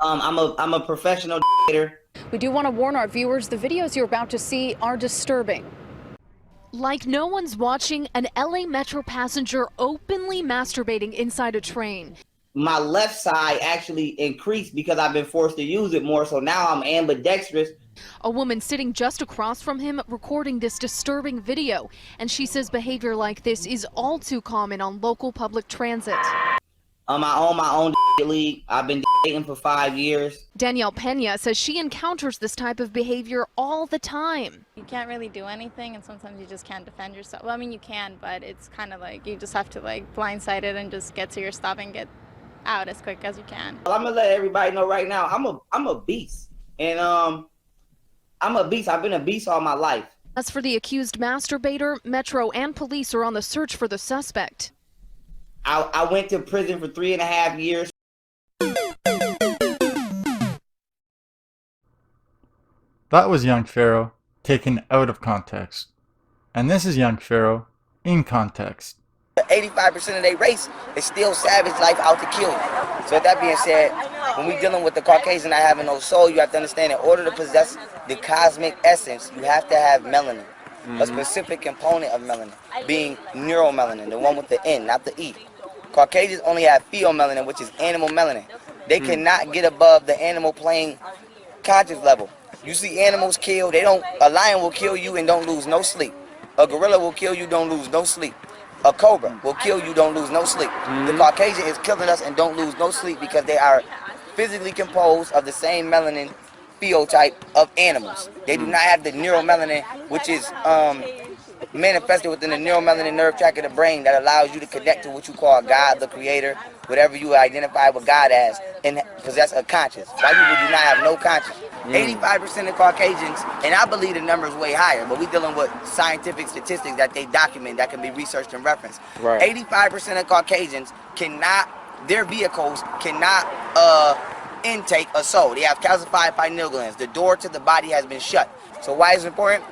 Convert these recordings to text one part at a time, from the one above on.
I'm a professional dater. We do want to warn our viewers, the videos you're about to see are disturbing. Like no one's watching, an LA Metro passenger openly masturbating inside a train. My left side actually increased because I've been forced to use it more, so now I'm ambidextrous. A woman sitting just across from him recording this disturbing video, and she says behavior like this is all too common on local public transit. I own my own league. I've been dating for 5 years. Danielle Pena says she encounters this type of behavior all the time. You can't really do anything, and sometimes you just can't defend yourself. Well, I mean, you can, but it's kind of like you just have to like blindside it and just get to your stop and get out as quick as you can. Well, I'm gonna let everybody know right now, I'm a beast, and I'm a beast. I've been a beast all my life. As for the accused masturbator, Metro and police are on the search for the suspect. I went to prison for 3.5 years. That was Young Pharaoh taken out of context. And this is Young Pharaoh in context. 85% of their race is still savage life out to kill you. So with that being said, when we're dealing with the Caucasian not having no soul, you have to understand in order to possess the cosmic essence, you have to have melanin. A specific component of melanin, being neuromelanin, the one with the N, not the E. Caucasians only have pheomelanin, which is animal melanin. They cannot get above the animal plane conscious level. You see animals kill, a lion will kill you and don't lose no sleep. A gorilla will kill you, don't lose no sleep. A cobra will kill you, don't lose no sleep. The Caucasian is killing us and don't lose no sleep because they are physically composed of the same melanin phenotype of animals. They do not have the neuromelanin, which is manifested within the neuromelanin nerve tract of the brain that allows you to connect to what you call God, the creator, whatever you identify with God as, and possess a conscience. White people do not have no conscience. 85% of Caucasians, and I believe the number is way higher, but we're dealing with scientific statistics that they document that can be researched and referenced. Right. 85% of Caucasians their vehicles cannot intake a soul. They have calcified pineal glands. The door to the body has been shut. So why is it important?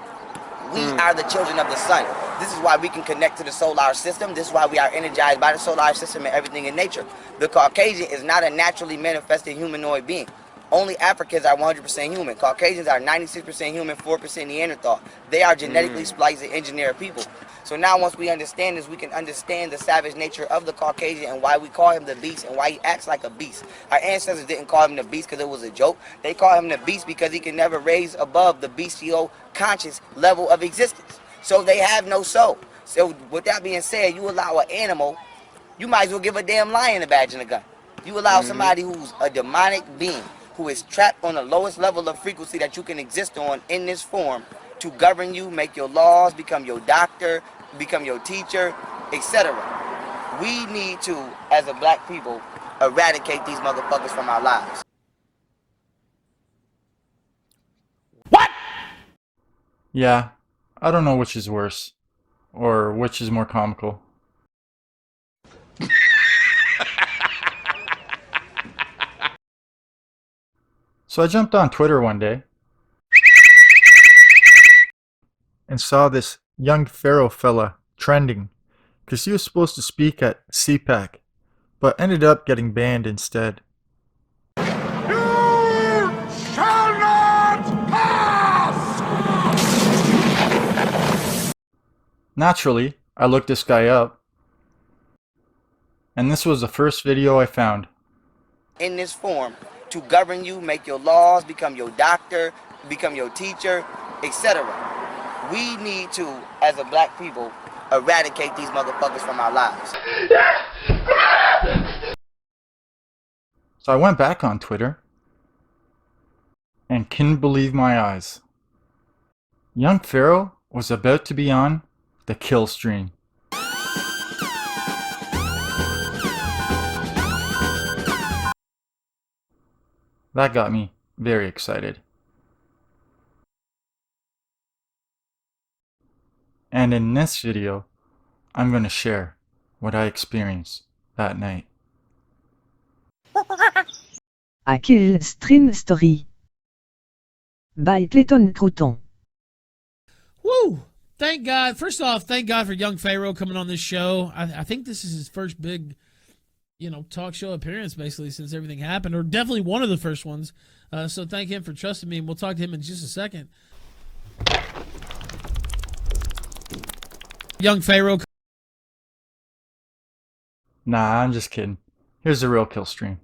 We are the children of the sun. This is why we can connect to the solar system. This is why we are energized by the solar system and everything in nature. The Caucasian is not a naturally manifested humanoid being. Only Africans are 100% human. Caucasians are 96% human, 4% Neanderthal. They are genetically spliced and engineered people. So now once we understand this, we can understand the savage nature of the Caucasian and why we call him the beast and why he acts like a beast. Our ancestors didn't call him the beast because it was a joke. They call him the beast because he can never raise above the bestial conscious level of existence. So they have no soul. So with that being said, you allow an animal, you might as well give a damn lion a badge and a gun. You allow somebody who's a demonic being, who is trapped on the lowest level of frequency that you can exist on in this form, to govern you, make your laws, become your doctor, become your teacher, etc. We need to, as a black people, eradicate these motherfuckers from our lives. What? Yeah, I don't know which is worse, or which is more comical. So I jumped on Twitter one day and saw this Young Pharaoh fella trending because he was supposed to speak at CPAC, but ended up getting banned instead. You shall not pass! Naturally, I looked this guy up, and this was the first video I found. In this form, to govern you, make your laws, become your doctor, become your teacher, etc. We need to, as a black people, eradicate these motherfuckers from our lives. So I went back on Twitter and couldn't believe my eyes. Young Pharaoh was about to be on the KillStream. That got me very excited. And in this video, I'm going to share what I experienced that night. A KillStream Story by Clayton Crouton. Woo! Thank God. First off, thank God for Young Pharaoh coming on this show. I think this is his first big talk show appearance basically since everything happened, or definitely one of the first ones. So thank him for trusting me, and we'll talk to him in just a second. Young Pharaoh. Nah, I'm just kidding. Here's the real KillStream.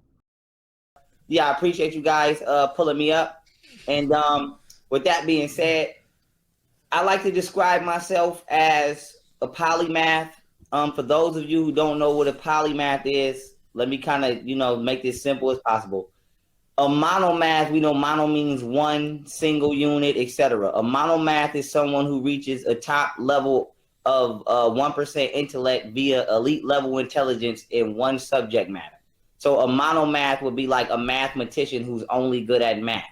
Yeah, I appreciate you guys pulling me up. And with that being said, I like to describe myself as a polymath. For those of you who don't know what a polymath is, let me kind of, make this simple as possible. A monomath, we know mono means one, single unit, etc. A monomath is someone who reaches a top level of 1% intellect via elite level intelligence in one subject matter. So a monomath would be like a mathematician who's only good at math.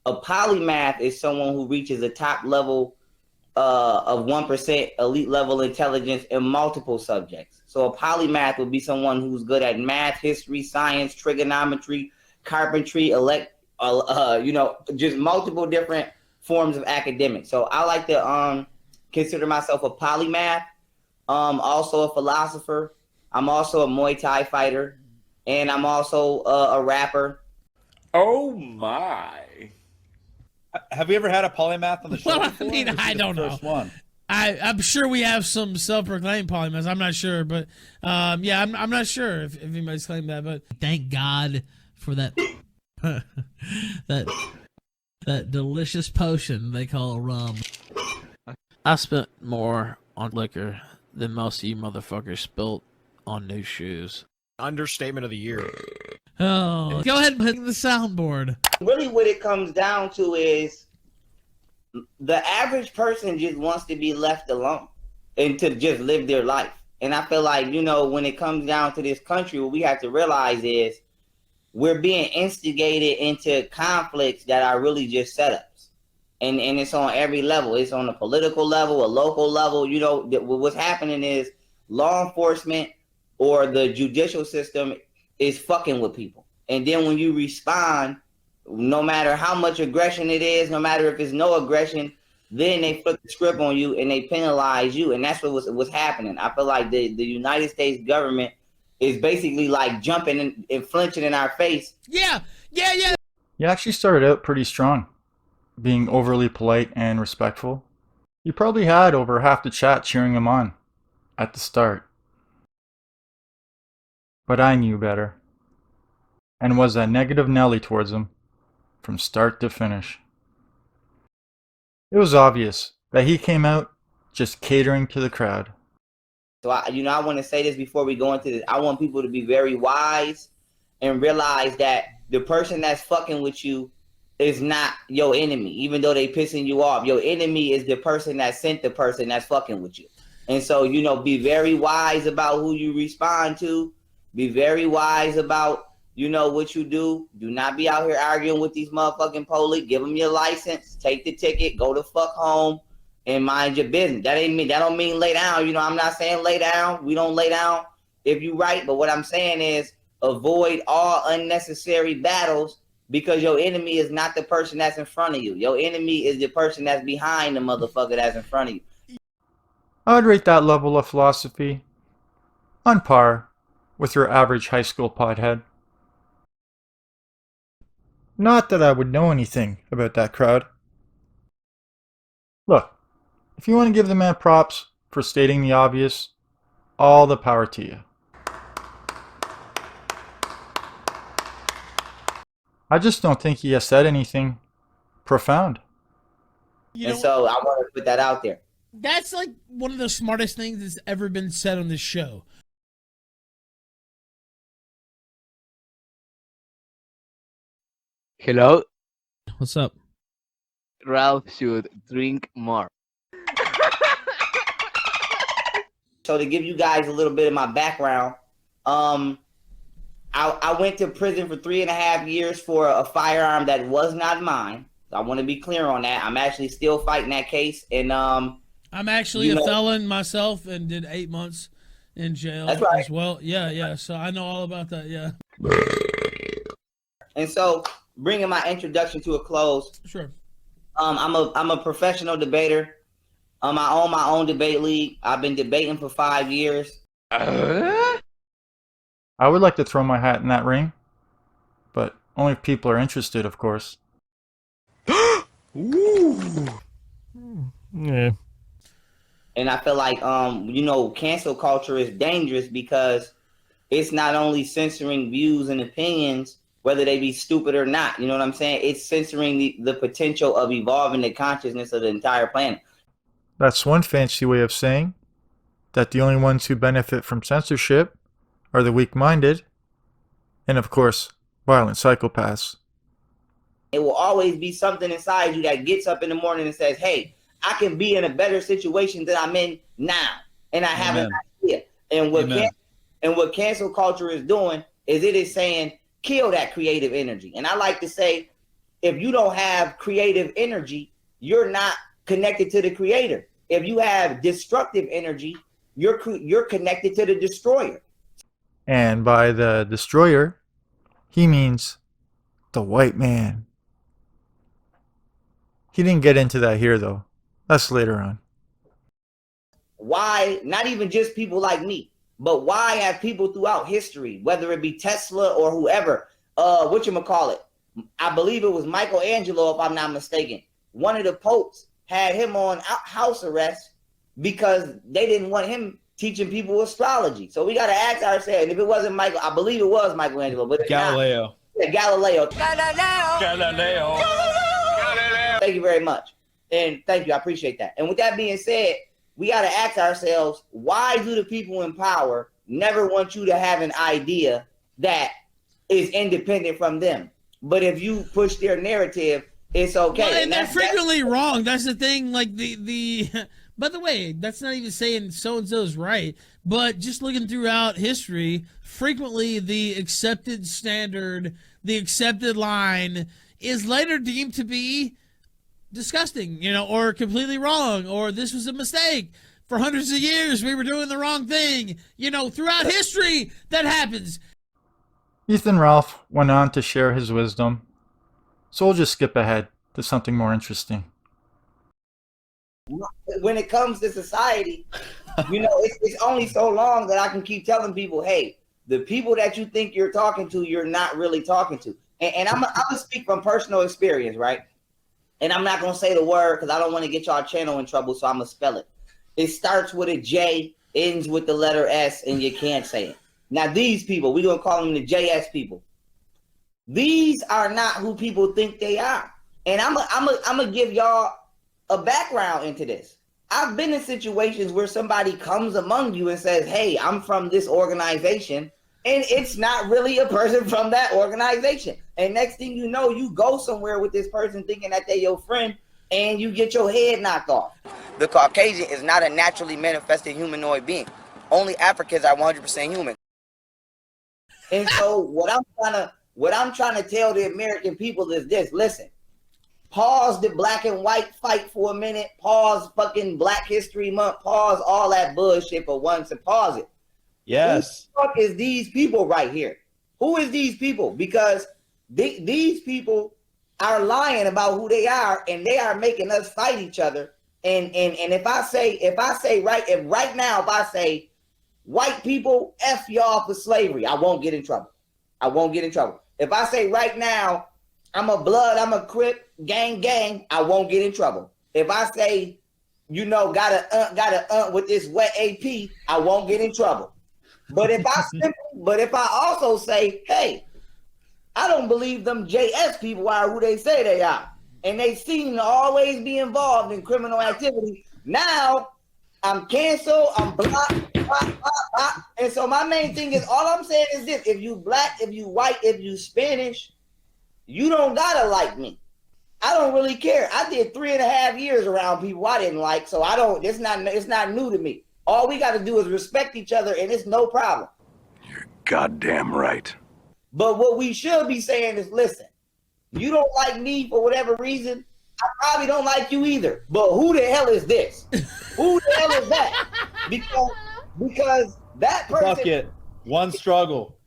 A polymath is someone who reaches a top level of 1% elite level intelligence in multiple subjects. So a polymath would be someone who's good at math, history, science, trigonometry, carpentry, just multiple different forms of academics. So I like to consider myself a polymath, also a philosopher. I'm also a Muay Thai fighter, and I'm also a rapper. Oh my. Have we ever had a polymath on the show? Well, before? I mean, I don't know. First one. I'm sure we have some self-proclaimed polymaths. I'm not sure, but yeah, I'm not sure if anybody's claimed that. But thank God for that that delicious potion they call rum. I spent more on liquor than most of you motherfuckers spilt on new shoes. Understatement of the year. Oh, go ahead and hit the soundboard. Really what it comes down to is the average person just wants to be left alone and to just live their life. And I feel like, when it comes down to this country, what we have to realize is we're being instigated into conflicts that are really just setups. And it's on every level. It's on a political level, a local level. What's happening is law enforcement or the judicial system is fucking with people. And then when you respond, no matter how much aggression it is, no matter if it's no aggression, then they flip the script on you and they penalize you. And that's what's happening. I feel like the United States government is basically like jumping and flinching in our face. Yeah. You actually started out pretty strong, being overly polite and respectful. You probably had over half the chat cheering him on at the start. But I knew better, and was a negative Nelly towards him from start to finish. It was obvious that he came out just catering to the crowd. So I want to say this before we go into this. I want people to be very wise and realize that the person that's fucking with you is not your enemy, even though they pissing you off. Your enemy is the person that sent the person that's fucking with you. And so, be very wise about who you respond to. Be very wise about, what you do. Do not be out here arguing with these motherfucking police. Give them your license, take the ticket, go the fuck home, and mind your business. That don't mean lay down. I'm not saying lay down. We don't lay down if you right. But what I'm saying is avoid all unnecessary battles, because your enemy is not the person that's in front of you. Your enemy is the person that's behind the motherfucker that's in front of you. I would rate that level of philosophy on par with your average high school pothead. Not that I would know anything about that crowd. Look, if you want to give the man props for stating the obvious, all the power to you. I just don't think he has said anything profound. So I want to put that out there. That's like one of the smartest things that's ever been said on this show. Hello? What's up? Ralph should drink more. So to give you guys a little bit of my background, I went to prison for 3.5 years for a firearm that was not mine. I want to be clear on that. I'm actually still fighting that case. And I'm actually a felon myself and did 8 months in jail as well. Yeah. So I know all about that, yeah. And so bringing my introduction to a close. Sure. I'm a professional debater. I own my own debate league. I've been debating for 5 years. I would like to throw my hat in that ring, but only if people are interested, of course. Ooh. Yeah. And I feel like, cancel culture is dangerous because it's not only censoring views and opinions, whether they be stupid or not. You know what I'm saying? It's censoring the potential of evolving the consciousness of the entire planet. That's one fancy way of saying that the only ones who benefit from censorship are the weak-minded and, of course, violent psychopaths. It will always be something inside you that gets up in the morning and says, hey, I can be in a better situation than I'm in now. And I have an idea. And what cancel culture is doing is it is saying, kill that creative energy. And I like to say, if you don't have creative energy, you're not connected to the creator. If you have destructive energy, you're connected to the destroyer. And by the destroyer, he means the white man. He didn't get into that here, though. That's later on. Why, not even just people like me, but why have people throughout history, whether it be Tesla or whoever, whatchamacallit, I believe it was Michelangelo, if I'm not mistaken, one of the popes had him on house arrest because they didn't want him teaching people astrology. So we got to ask ourselves, if it wasn't Michael, I believe it was Michelangelo, but Galileo. Galileo. Galileo. Thank you very much. And thank you. I appreciate that. And with that being said, we got to ask ourselves, why do the people in power never want you to have an idea that is independent from them? But if you push their narrative, it's okay. Well, and they're frequently wrong. That's the thing. Like the by the way, that's not even saying so-and-so's right, but just looking throughout history, frequently the accepted standard, the accepted line is later deemed to be disgusting, or completely wrong, or this was a mistake. For hundreds of years, we were doing the wrong thing. Throughout history, that happens. Ethan Ralph went on to share his wisdom, so we'll just skip ahead to something more interesting. When it comes to society, it's only so long that I can keep telling people, hey, the people that you think you're talking to, you're not really talking to. And I'm gonna speak from personal experience, right? And I'm not gonna say the word because I don't want to get y'all channel in trouble, so I'm gonna spell it. It starts with a J, ends with the letter S, and you can't say it. Now these people, we're gonna call them the JS people. These are not who people think they are. And I'm gonna give y'all a background into this. I've been in situations where somebody comes among you and says, hey, I'm from this organization, and it's not really a person from that organization. And next thing you know, you go somewhere with this person thinking that they're your friend, and you get your head knocked off. The Caucasian is not a naturally manifested humanoid being. Only Africans are 100% human. And so what I'm trying to tell the American people is this: listen, pause the black and white fight for a minute, pause fucking Black History Month, pause all that bullshit for once and pause it. Yes. Who the fuck is these people right here? Who is these people? Because these people are lying about who they are, and they are making us fight each other. And if I say white people, F y'all for slavery, I won't get in trouble. I won't get in trouble. If I say right now, I'm a Crip, gang, I won't get in trouble. If I say, got a with this wet AP, I won't get in trouble. But if I also say, hey, I don't believe them JS people are who they say they are, and they seem to always be involved in criminal activity, now I'm canceled, I'm blocked, and so my main thing is, all I'm saying is this: if you black, if you white, if you Spanish, you don't gotta like me. I don't really care. I did 3.5 years around people I didn't like, so I don't. It's not new to me. All we got to do is respect each other, and it's no problem. You're goddamn right. But what we should be saying is, listen, you don't like me for whatever reason, I probably don't like you either. But who the hell is this? Who the hell is that? Because that person. Fuck it. One struggle.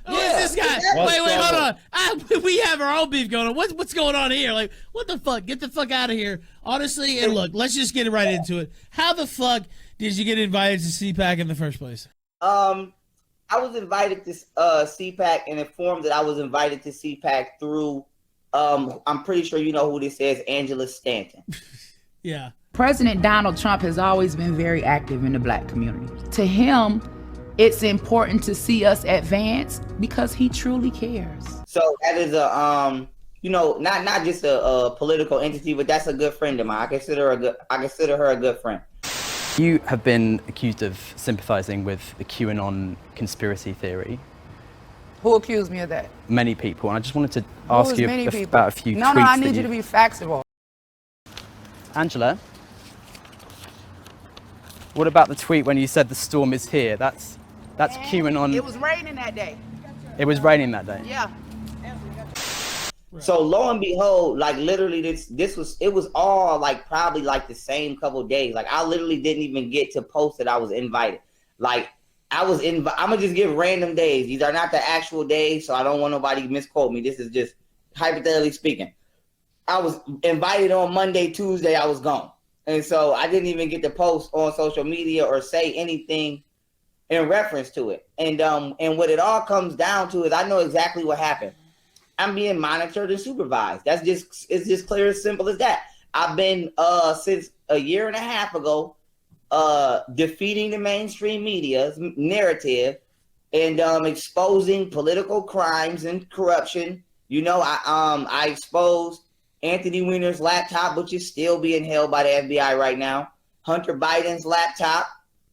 Who is this guy? Wait, hold on. We have our own beef going on. What's going on here? Like, what the fuck? Get the fuck out of here. Honestly, and look, let's just get right into it. How the fuck did you get invited to CPAC in the first place? I was invited to CPAC and informed that I was invited to CPAC through, I'm pretty sure you know who this is, Angela Stanton. Yeah. President Donald Trump has always been very active in the black community. To him, it's important to see us advance because he truly cares. So that is a, you know, not just a political entity, but that's a good friend of mine. I consider her a good friend. You have been accused of sympathizing with the QAnon conspiracy theory. Who accused me of that? Many people, and I just wanted to ask you about a few tweets. No, I need you to be factual. Angela, what about the tweet when you said the storm is here? That's QAnon. It was raining that day. It was raining that day. Yeah. So lo and behold, like literally it was all like probably like the same couple of days. Like I literally didn't even get to post that I was invited. Like I'm gonna just give random days. These are not the actual days, so I don't want nobody to misquote me. This is just hypothetically speaking. I was invited on Monday, Tuesday, I was gone. And so I didn't even get to post on social media or say anything in reference to it. And what it all comes down to is I know exactly what happened. I'm being monitored and supervised. It's just clear as simple as that. I've been since a year and a half ago defeating the mainstream media's narrative and exposing political crimes and corruption. You know, I exposed Anthony Weiner's laptop, which is still being held by the FBI right now. Hunter Biden's laptop.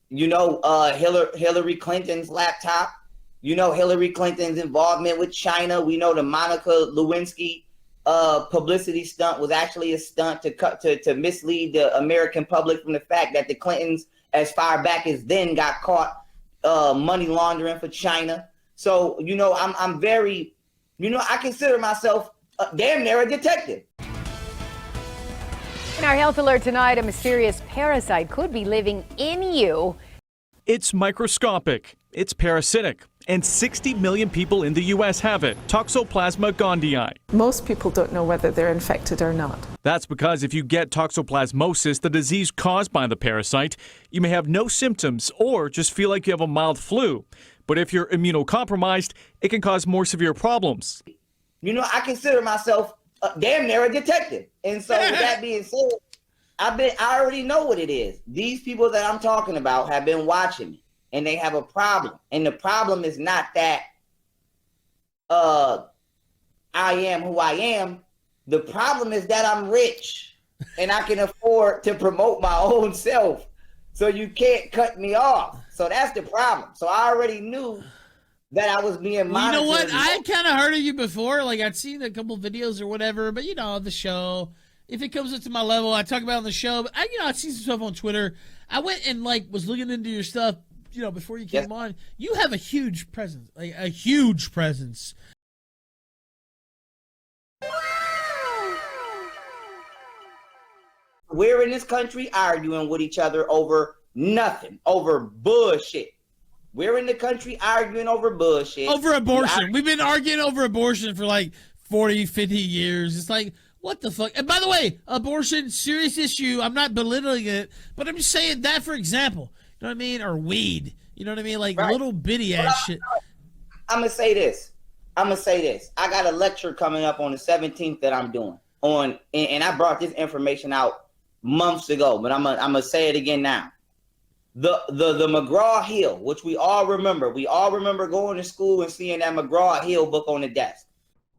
You know, Hillary Clinton's laptop. You know, Hillary Clinton's involvement with China. We know the Monica Lewinsky publicity stunt was actually a stunt to mislead the American public from the fact that the Clintons, as far back as then, got caught money laundering for China. So, you know, I'm very, you know, I consider myself damn near a detective. In our health alert tonight, a mysterious parasite could be living in you. It's microscopic, it's parasitic, and 60 million people in the U.S. have it, Toxoplasma gondii. Most people don't know whether they're infected or not. That's because if you get toxoplasmosis, the disease caused by the parasite, you may have no symptoms or just feel like you have a mild flu. But if you're immunocompromised, it can cause more severe problems. You know, I consider myself damn near a detective. And so with that being said, I already know what it is. These people that I'm talking about have been watching me and they have a problem. And the problem is not that I am who I am. The problem is that I'm rich and I can afford to promote my own self. So you can't cut me off. So that's the problem. So I already knew that I was being monitored. You know what? I kind of heard of you before. Like I'd seen a couple videos or whatever, but you know, the show, if it comes up to my level, I talk about it on the show. But I'd seen some stuff on Twitter. I went and was looking into your stuff, you know, before you came on. You have a huge presence, like a huge presence. We're in this country arguing with each other over nothing, over bullshit. We're in the country arguing over bullshit. Over abortion. We've been arguing over abortion for like 40, 50 years. It's like, what the fuck? And by the way, abortion, serious issue. I'm not belittling it, but I'm just saying that for example. You know what I mean? Or weed. You know what I mean? Like little bitty ass shit. I'm going to say this. I got a lecture coming up on the 17th that I'm doing on, and I brought this information out months ago, but I'm gonna say it again now. The McGraw-Hill, which we all remember going to school and seeing that McGraw-Hill book on the desk.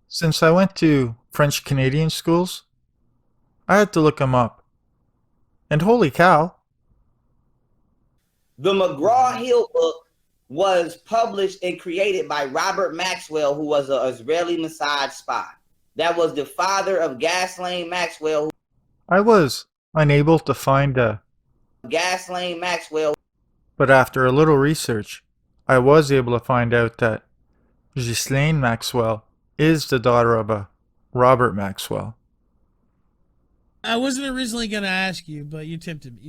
Since I went to French Canadian schools, I had to look them up. And holy cow. The McGraw-Hill book was published and created by Robert Maxwell, who was an Israeli Mossad spy. That was the father of Ghislaine Maxwell. I was unable to find a Ghislaine Maxwell. But after a little research, I was able to find out that Ghislaine Maxwell is the daughter of a Robert Maxwell. I wasn't originally going to ask you, but you've tempted me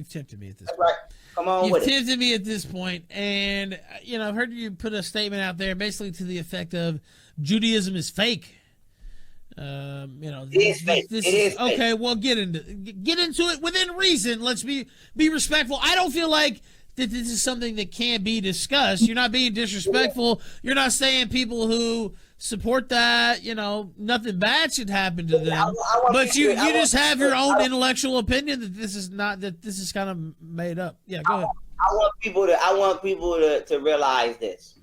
at this point. Right. Come on with it. You've tempted me at this point, and you know, I've heard you put a statement out there basically to the effect of Judaism is fake. You know, it is fake. Okay, well, get into it within reason. Let's be respectful. I don't feel like that this is something that can be discussed. You're not being disrespectful. You're not saying people who support that, you know, nothing bad should happen to them. But you just have your own intellectual opinion that this is not, that this is kind of made up. Yeah, go ahead. I want people to realize this.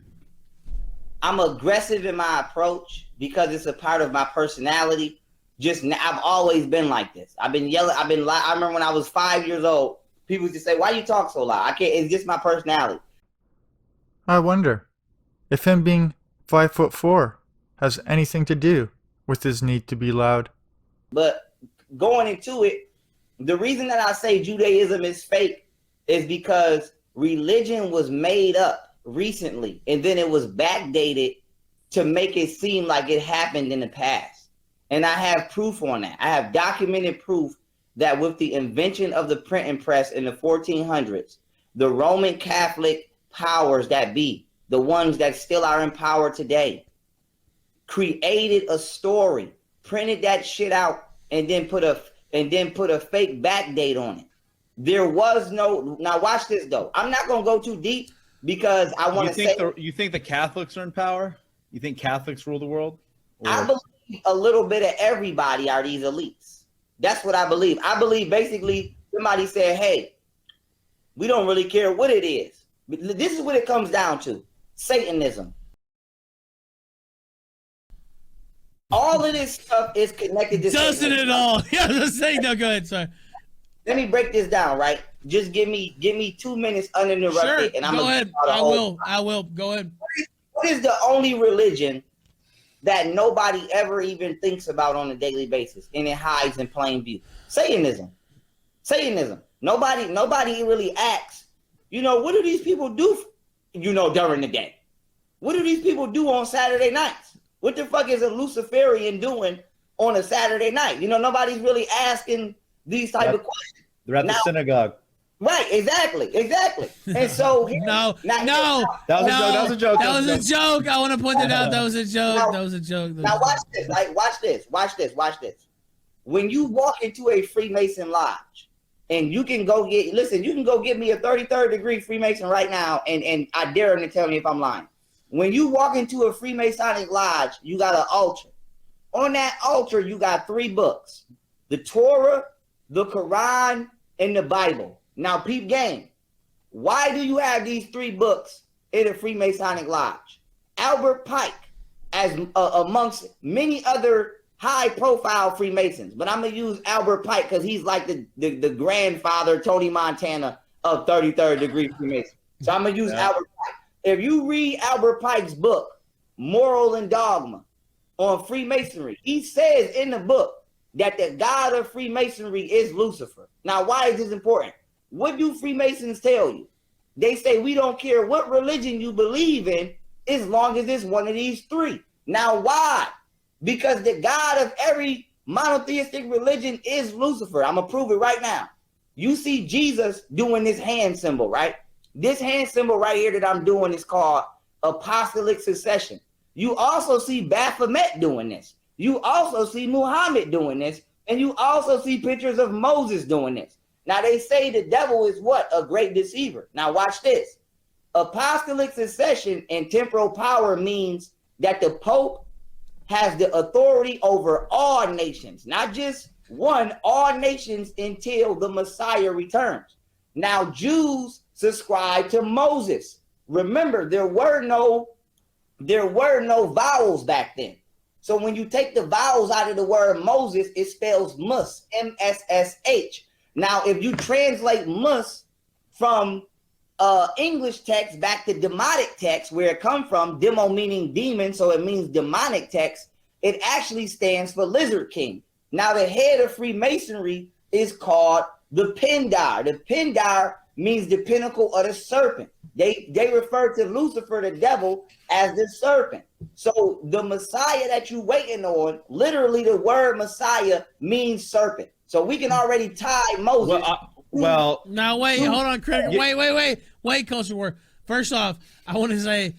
I'm aggressive in my approach because it's a part of my personality. I've always been like this. I've been yelling. I remember when I was 5 years old, people used to say, "Why you talk so loud?" I can't. It's just my personality. I wonder if him being 5'4" has anything to do with his need to be loud. But going into it, the reason that I say Judaism is fake is because religion was made up recently, and then it was backdated to make it seem like it happened in the past. And I have proof on that. I have documented proof that with the invention of the printing press in the 1400s, the Roman Catholic powers that be, the ones that still are in power today, created a story, printed that shit out, and then put a fake back date on it. There was no. Now watch this though. I'm not gonna go too deep because I want to say. You think the Catholics are in power? You think Catholics rule the world? Or? I believe a little bit of everybody are these elites. That's what I believe. I believe basically somebody said, "Hey, we don't really care what it is." This is what it comes down to: Satanism. All of this stuff is connected to Doesn't Satanism. it all? Yeah, let's say no. Go ahead, sorry. Let me break this down, right? Just give me 2 minutes uninterrupted, Sure, and I'm go gonna ahead. I will. Go ahead. What is the only religion that nobody ever even thinks about on a daily basis, and it hides in plain view? Satanism. Satanism. Nobody really asks, you know, what do these people do, during the day? What do these people do on Saturday nights? What the fuck is a Luciferian doing on a Saturday night? Nobody's really asking these type of questions. They're at the synagogue. Right, exactly. And so No. That was a joke. I want to point that out. That was a joke. Now watch this. Watch this. When you walk into a Freemason lodge, and you can go get me a 33rd degree Freemason right now, and I dare him to tell me if I'm lying. When you walk into a Freemasonic lodge, you got an altar. On that altar, you got 3 books: the Torah, the Quran, and the Bible. Now, peep game. Why do you have these 3 books in a Freemasonic lodge? Albert Pike, as amongst many other high-profile Freemasons, but I'm gonna use Albert Pike because he's like the grandfather, Tony Montana of 33rd degree Freemason. So I'm gonna use Albert Pike. If you read Albert Pike's book, Moral and Dogma, on Freemasonry, he says in the book that the god of Freemasonry is Lucifer. Now, why is this important? What do Freemasons tell you? They say, we don't care what religion you believe in as long as it's one of these 3. Now, why? Because the god of every monotheistic religion is Lucifer. I'm going to prove it right now. You see Jesus doing this hand symbol, right? This hand symbol right here that I'm doing is called apostolic succession. You also see Baphomet doing this. You also see Muhammad doing this. And you also see pictures of Moses doing this. Now, they say the devil is what? A great deceiver. Now, watch this. Apostolic succession and temporal power means that the Pope has the authority over all nations, not just one, all nations until the Messiah returns. Now, Jews subscribe to Moses. Remember, there were no vowels back then. So when you take the vowels out of the word Moses, it spells Mus, M-S-S-H. Now, if you translate Mus from English text back to demotic text, where it come from, demo meaning demon, so it means demonic text, it actually stands for Lizard King. Now, the head of Freemasonry is called the Pindar. The Pindar means the pinnacle of the serpent. They refer to Lucifer, the devil, as the serpent. So the Messiah that you waiting on, literally the word Messiah means serpent. So we can already tie Moses. Now wait, hold on, Craig. Wait, Culture War. First off, I want to say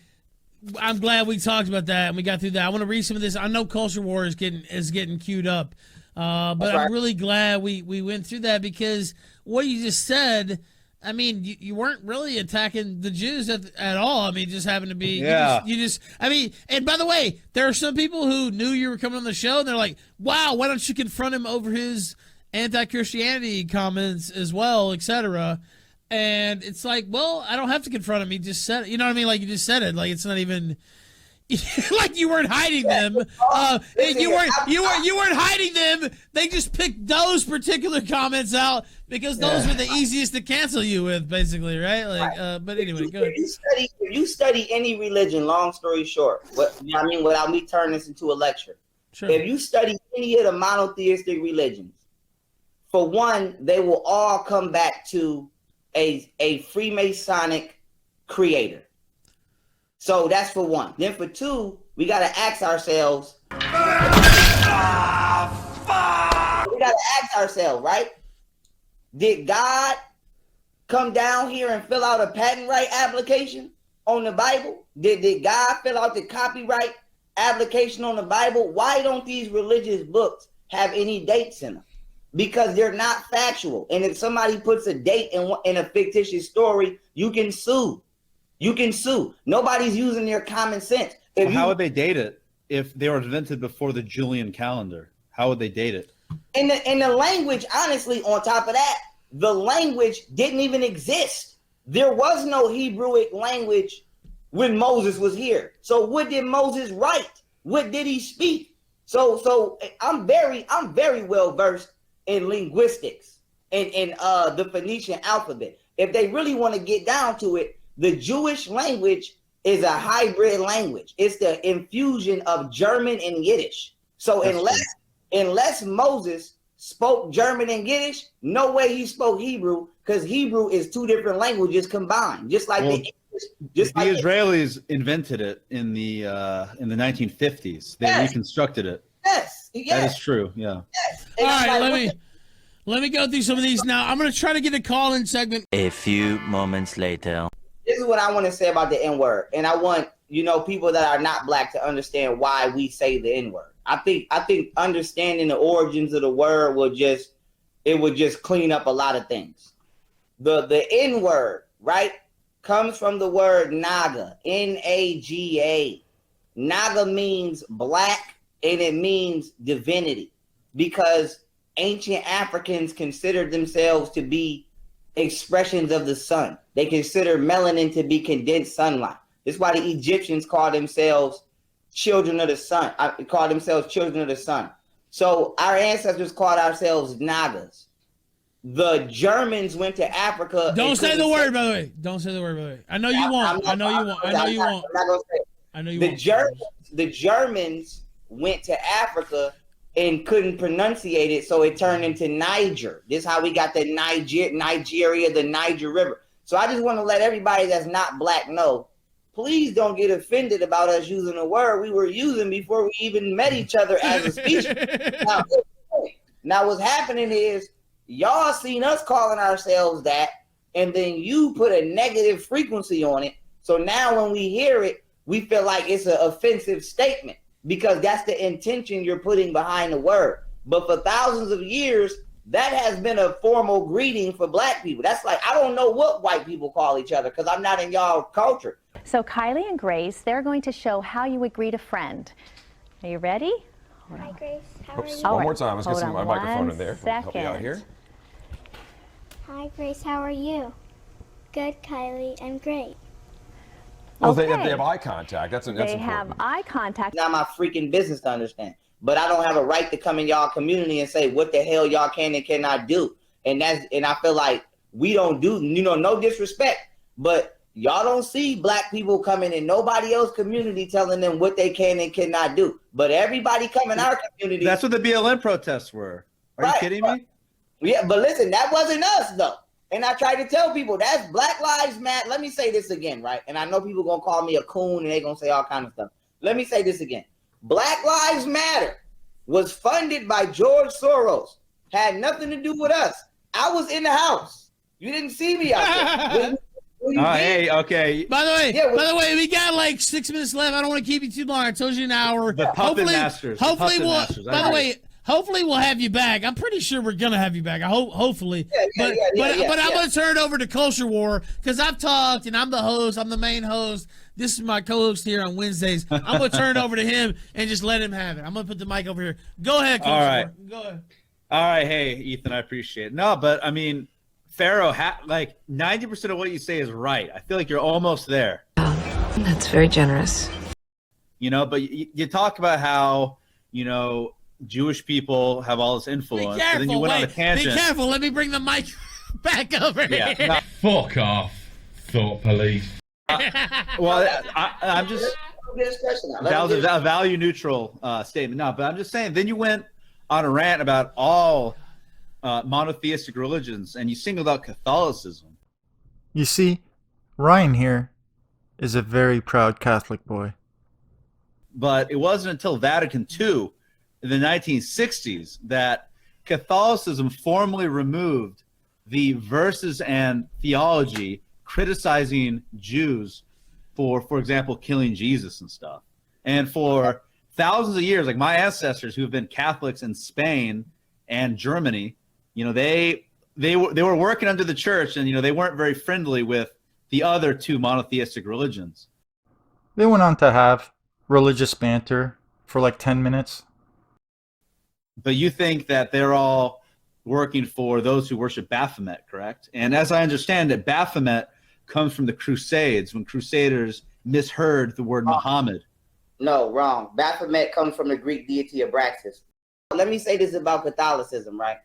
I'm glad we talked about that and we got through that. I want to read some of this. I know Culture War is getting queued up, but I'm really glad we went through that, because what you just said, I mean, you weren't really attacking the Jews at all. I mean, just happened to be. Yeah. I mean, and by the way, there are some people who knew you were coming on the show, and they're like, "Wow, why don't you confront him over his anti-Christianity comments as well, etc." And it's like, well, I don't have to confront him. He just said it. You know what I mean? Like, you just said it. Like, it's not even. Like you weren't hiding them. You weren't hiding them. They just picked those particular comments out because those were the easiest to cancel you with, basically, right? Like, but anyway, go ahead. If you study any religion, long story short, I mean, without me turning this into a lecture, sure. If you study any of the monotheistic religions, for one, they will all come back to a Freemasonic creator. So that's for one. Then for two, we got to ask ourselves. We got to ask ourselves, right? Did God come down here and fill out a patent right application on the Bible? Did God fill out the copyright application on the Bible? Why don't these religious books have any dates in them? Because they're not factual. And if somebody puts a date in a fictitious story, you can sue. You can sue. Nobody's using their common sense. How would they date it if they were invented before the Julian calendar? How would they date it? And the language, honestly, on top of that, the language didn't even exist. There was no Hebrewic language when Moses was here. So what did Moses write? What did he speak? So I'm very well versed in linguistics and the Phoenician alphabet. If they really want to get down to it, the Jewish language is a hybrid language. It's the infusion of German and Yiddish. So unless Moses spoke German and Yiddish, no way he spoke Hebrew, because Hebrew is two different languages combined. Just like the Israelis invented it in the 1950s. They reconstructed it. Yes. That is true. Yeah. Yes. All right, let me go through some of these now. I'm going to try to get a call-in segment. A few moments later. This is what I want to say about the N-word, and I want people that are not black to understand why we say the N-word. I think understanding the origins of the word would just clean up a lot of things. The N-word, right, comes from the word Naga, N-A-G-A. Naga means black, and it means divinity, because ancient Africans considered themselves to be expressions of the sun. They consider melanin to be condensed sunlight. That's why the Egyptians call themselves children of the sun. So our ancestors called ourselves Nagas. The Germans went to Africa. Don't say the word, by the way. Don't say the word, by the way. I know you won't. I know you won't. I know you won't. I'm not gonna say it. I know you won't. The Germans went to Africa and couldn't pronunciate it, so it turned into Niger. This is how we got the Nigeria, the Niger River. So I just want to let everybody that's not black know, please don't get offended about us using a word we were using before we even met each other as a species. Now what's happening is y'all seen us calling ourselves that, and then you put a negative frequency on it. So now when we hear it, we feel like it's an offensive statement, because that's the intention you're putting behind the word. But for thousands of years, that has been a formal greeting for black people. That's like, I don't know what white people call each other, because I'm not in y'all culture. So Kylie and Grace, they're going to show how you would greet a friend. Are you ready? Hi, Grace. How are you? One more time. Let's get my microphone in there. Help me out here. Hi, Grace. How are you? Good, Kylie. I'm great. Well, they have eye contact. That's important. They have eye contact. Not my freaking business to understand. But I don't have a right to come in y'all community and say what the hell y'all can and cannot do. And I feel like we don't do, no disrespect, but y'all don't see black people coming in nobody else's community telling them what they can and cannot do. But everybody come in our community. That's what the BLM protests were. Are you kidding me? Yeah, but listen, that wasn't us though. And I try to tell people that's Black Lives Matter. Let me say this again, right? And I know people gonna call me a coon and they gonna say all kinds of stuff. Let me say this again. Black Lives Matter was funded by George Soros. Had nothing to do with us. I was in the house. You didn't see me out there. Hey, okay. By the way, we got like 6 minutes left. I don't want to keep you too long. I told you an hour. The puppet masters. Hopefully, by the way, hopefully we'll have you back. I'm pretty sure we're gonna have you back. Hopefully. But I'm gonna turn it over to Culture War because I've talked and I'm the host. I'm the main host. This is my co-host here on Wednesdays. I'm gonna turn it over to him and just let him have it. I'm gonna put the mic over here. Go ahead, Culture War. Go ahead. All right. Hey, Ethan, I appreciate it. No, but I mean, Pharaoh, like 90% of what you say is right. I feel like you're almost there. That's very generous. You know, but you talk about how, you know, Jewish people have all this influence. Be careful. And then you went on a tangent. Be careful. Let me bring the mic back over here. No. Fuck off, thought police. Well, I'm just that was a value neutral statement. No, but I'm just saying. Then you went on a rant about all monotheistic religions, and you singled out Catholicism. You see, Ryan here is a very proud Catholic boy. But it wasn't until Vatican II in the 1960s that Catholicism formally removed the verses and theology criticizing Jews for example, killing Jesus and stuff. And for thousands of years, like my ancestors who have been Catholics in Spain and Germany, you know, they were working under the church, and you know, they weren't very friendly with the other two monotheistic religions. They went on to have religious banter for like 10 minutes. But you think that they're all working for those who worship Baphomet, correct? And as I understand it, Baphomet comes from the Crusades, when Crusaders misheard the word Muhammad. No, wrong. Baphomet comes from the Greek deity Abraxas. Let me say this about Catholicism, right?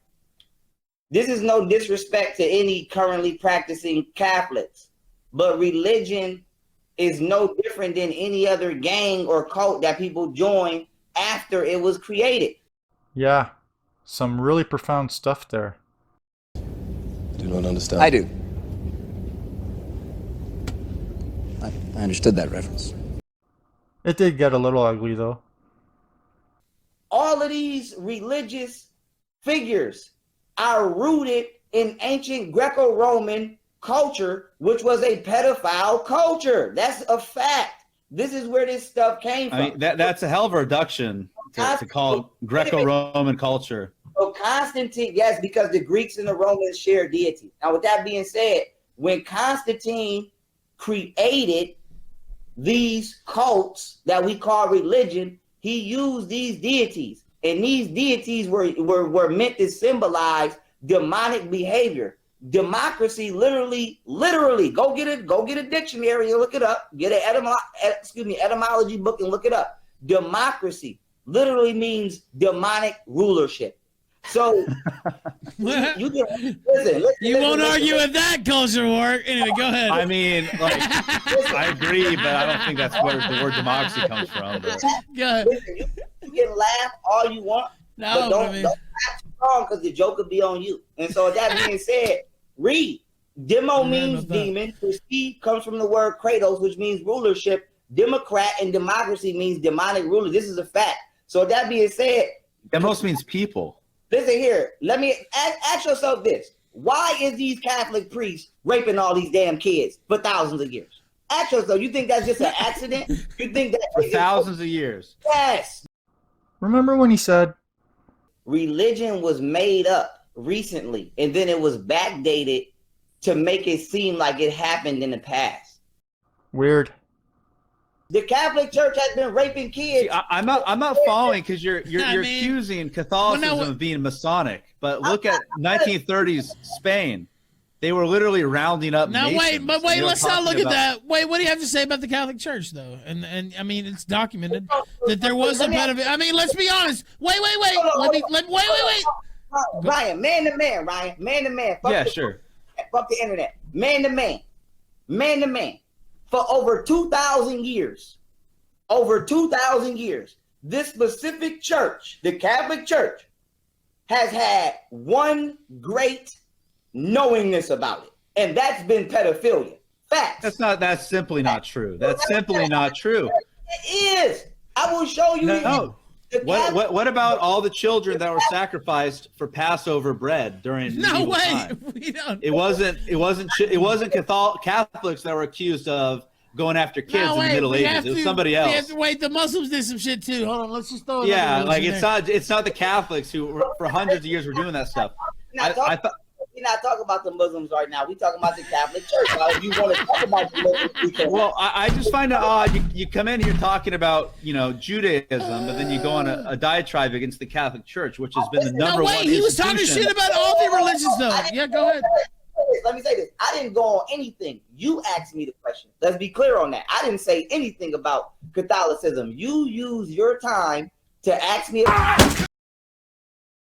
This is no disrespect to any currently practicing Catholics, but religion is no different than any other gang or cult that people join after it was created. Yeah, some really profound stuff there. Do not understand. I do. I understood that reference. It did get a little ugly though. All of these religious figures are rooted in ancient Greco-Roman culture, which was a pedophile culture. That's a fact. This is where this stuff came from. I mean, that's a hell of a reduction to call Greco-Roman culture. So Constantine, yes, because the Greeks and the Romans share deity. Now, with that being said, when Constantine created these cults that we call religion, he used these deities, and these deities were meant to symbolize demonic behavior. Democracy, literally, go get a dictionary and look it up. Get an etymology book and look it up. Democracy literally means demonic rulership. So listen, you won't argue with that, Culture War. Anyway, go ahead. I mean, like, I agree, but I don't think that's where the word democracy comes from. Go ahead. Listen, you can laugh all you want, but don't laugh too long because the joke will be on you. And so, with that being said, read. Demo means demon. Prestige comes from the word kratos, which means rulership. Democrat and democracy means demonic ruler. This is a fact. So, with that being said, demos means people. Listen here, let me ask yourself this. Why is these Catholic priests raping all these damn kids for thousands of years? Ask yourself, you think that's just an accident? You think that for thousands of years? Yes. Remember when he said, religion was made up recently and then it was backdated to make it seem like it happened in the past? Weird. The Catholic Church has been raping kids. See, I'm not following because you're accusing Catholicism of being Masonic, but look at 1930s Spain. They were literally rounding up. Now Masons. wait, let's not look at that. Wait, what do you have to say about the Catholic Church though? And I mean, it's documented that there was a pedophile. I mean, let's be honest. Wait. Wait. Ryan, man to man, Ryan, man to man. Yeah, sure. Fuck the internet, man to man. For over 2,000 years, this specific church, the Catholic Church, has had one great knowingness about it, and that's been pedophilia. Facts. That's simply not true. That's simply not true. It is. I will show you. No. What about all the children that were sacrificed for Passover bread during no way time? we don't. It wasn't Catholics that were accused of going after kids No, in the wait, Middle we Ages. have It was to- somebody we else. have to- wait, the Muslims did some shit too. Hold on, let's just throw it. Yeah, like it's not the Catholics who for hundreds of years were doing that stuff. I thought. We're not talking about the Muslims right now. We're talking about the Catholic Church. Now, if you want to talk about the Muslims, we can. Well, I just find it odd. You come in here talking about, Judaism, but then you go on a diatribe against the Catholic Church, which has been the number one he was talking institution. shit about all the religions, though. Yeah, go ahead. Let me say this. I didn't go on anything. You asked me the question. Let's be clear on that. I didn't say anything about Catholicism. You use your time to ask me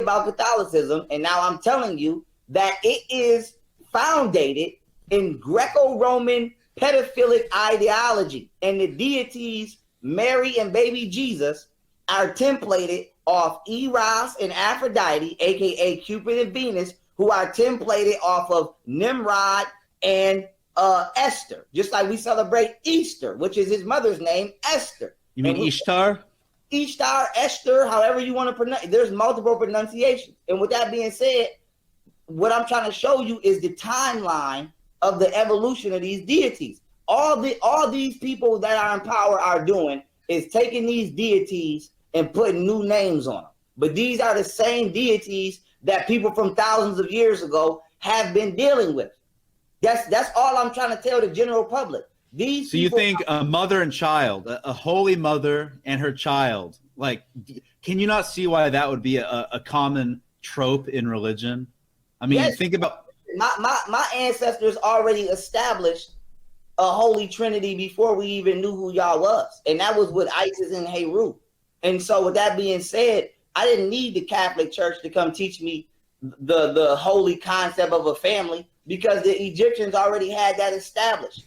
about Catholicism, and now I'm telling you that it is founded in Greco-Roman pedophilic ideology, and the deities Mary and baby Jesus are templated off Eros and Aphrodite, aka Cupid and Venus, who are templated off of Nimrod and Esther, just like we celebrate Easter, which is his mother's name, Esther. You mean Ishtar? Ishtar, Esther, however you want to pronounce. There's multiple pronunciations. And with that being said, what I'm trying to show you is the timeline of the evolution of these deities. All these people that are in power are doing is taking these deities and putting new names on them. But these are the same deities that people from thousands of years ago have been dealing with. That's all I'm trying to tell the general public. So you think a mother and child, a holy mother and her child, like, can you not see why that would be a common trope in religion? I mean, yes, think about my ancestors already established a holy trinity before we even knew who y'all was, and that was with Isis and Heru. And so, with that being said, I didn't need the Catholic Church to come teach me the holy concept of a family, because the Egyptians already had that established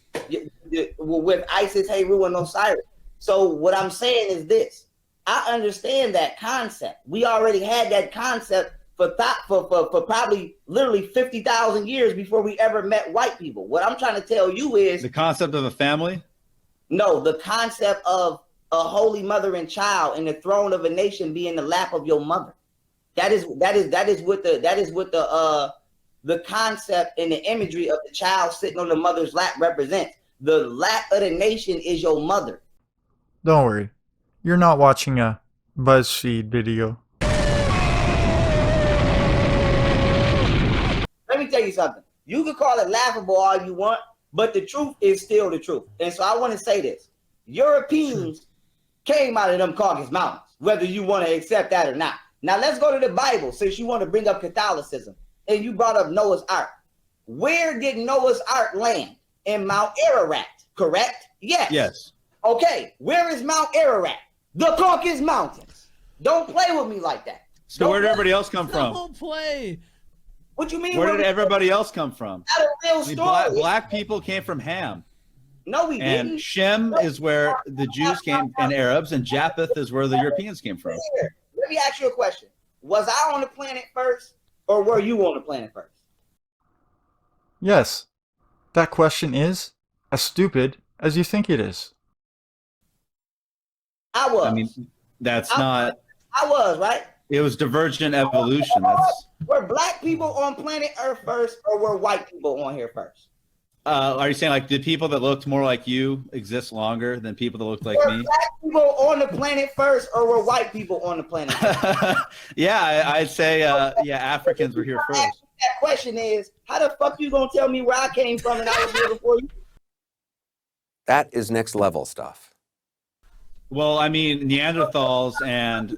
with Isis, Heru, and Osiris. So what I'm saying is this: I understand that concept. We already had that concept for probably literally 50,000 years before we ever met white people. What I'm trying to tell you is the concept of a family. No, the concept of a holy mother and child, and the throne of a nation be in the lap of your mother. That is what the concept and the imagery of the child sitting on the mother's lap represents. The lap of the nation is your mother. Don't worry, you're not watching a BuzzFeed video. Let me tell you something. You can call it laughable all you want, but the truth is still the truth. And so I want to say this: Europeans came out of them Caucasus Mountains, whether you want to accept that or not. Now let's go to the Bible, since you want to bring up Catholicism, and you brought up Noah's Ark. Where did Noah's Ark land? In Mount Ararat, correct? Yes. Yes. Okay, where is Mount Ararat? The Caucasus Mountains. Don't play with me like that. So where did everybody else come from? Don't play. What you mean? Where did everybody else come from? Not a real story. Black people came from Ham. No, we didn't. And Shem is where the Jews came, and Arabs, and Japheth is where the Europeans came from. Let me ask you a question. Was I on the planet first, or were you on the planet first? Yes, that question is as stupid as you think it is. I was. I mean, that's not. I was, right? It was divergent evolution. Were black people on planet Earth first, or were white people on here first? Are you saying, like, did people that looked more like you exist longer than people that looked like were me? Black people on the planet first, or were white people on the planet first? Yeah, I'd say, Africans were here first. That question is, how the fuck you gonna tell me where I came from and I was here before you? That is next level stuff. Well, I mean, Neanderthals and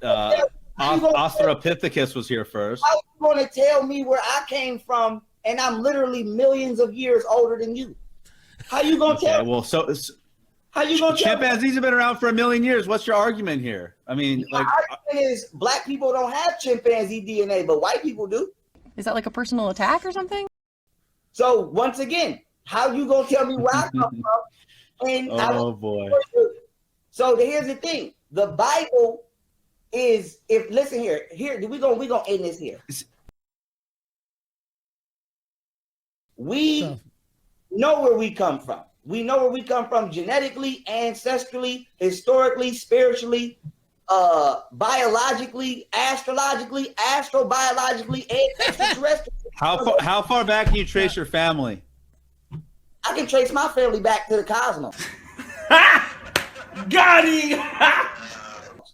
Australopithecus was here first. How you gonna tell me where I came from, and I'm literally millions of years older than you? How you gonna tell me? Well, how you gonna tell me? Chimpanzees have been around for 1 million years. What's your argument here? I mean, My argument is black people don't have chimpanzee DNA, but white people do. Is that like a personal attack or something? So once again, how you gonna tell me where I come from? And boy. So here's the thing: the Bible is, listen here, we gonna end this here. We know where we come from. We know where we come from genetically, ancestrally, historically, spiritually, biologically, astrologically, astrobiologically, and extraterrestrially. How far back can you trace your family? I can trace my family back to the cosmos. Got him!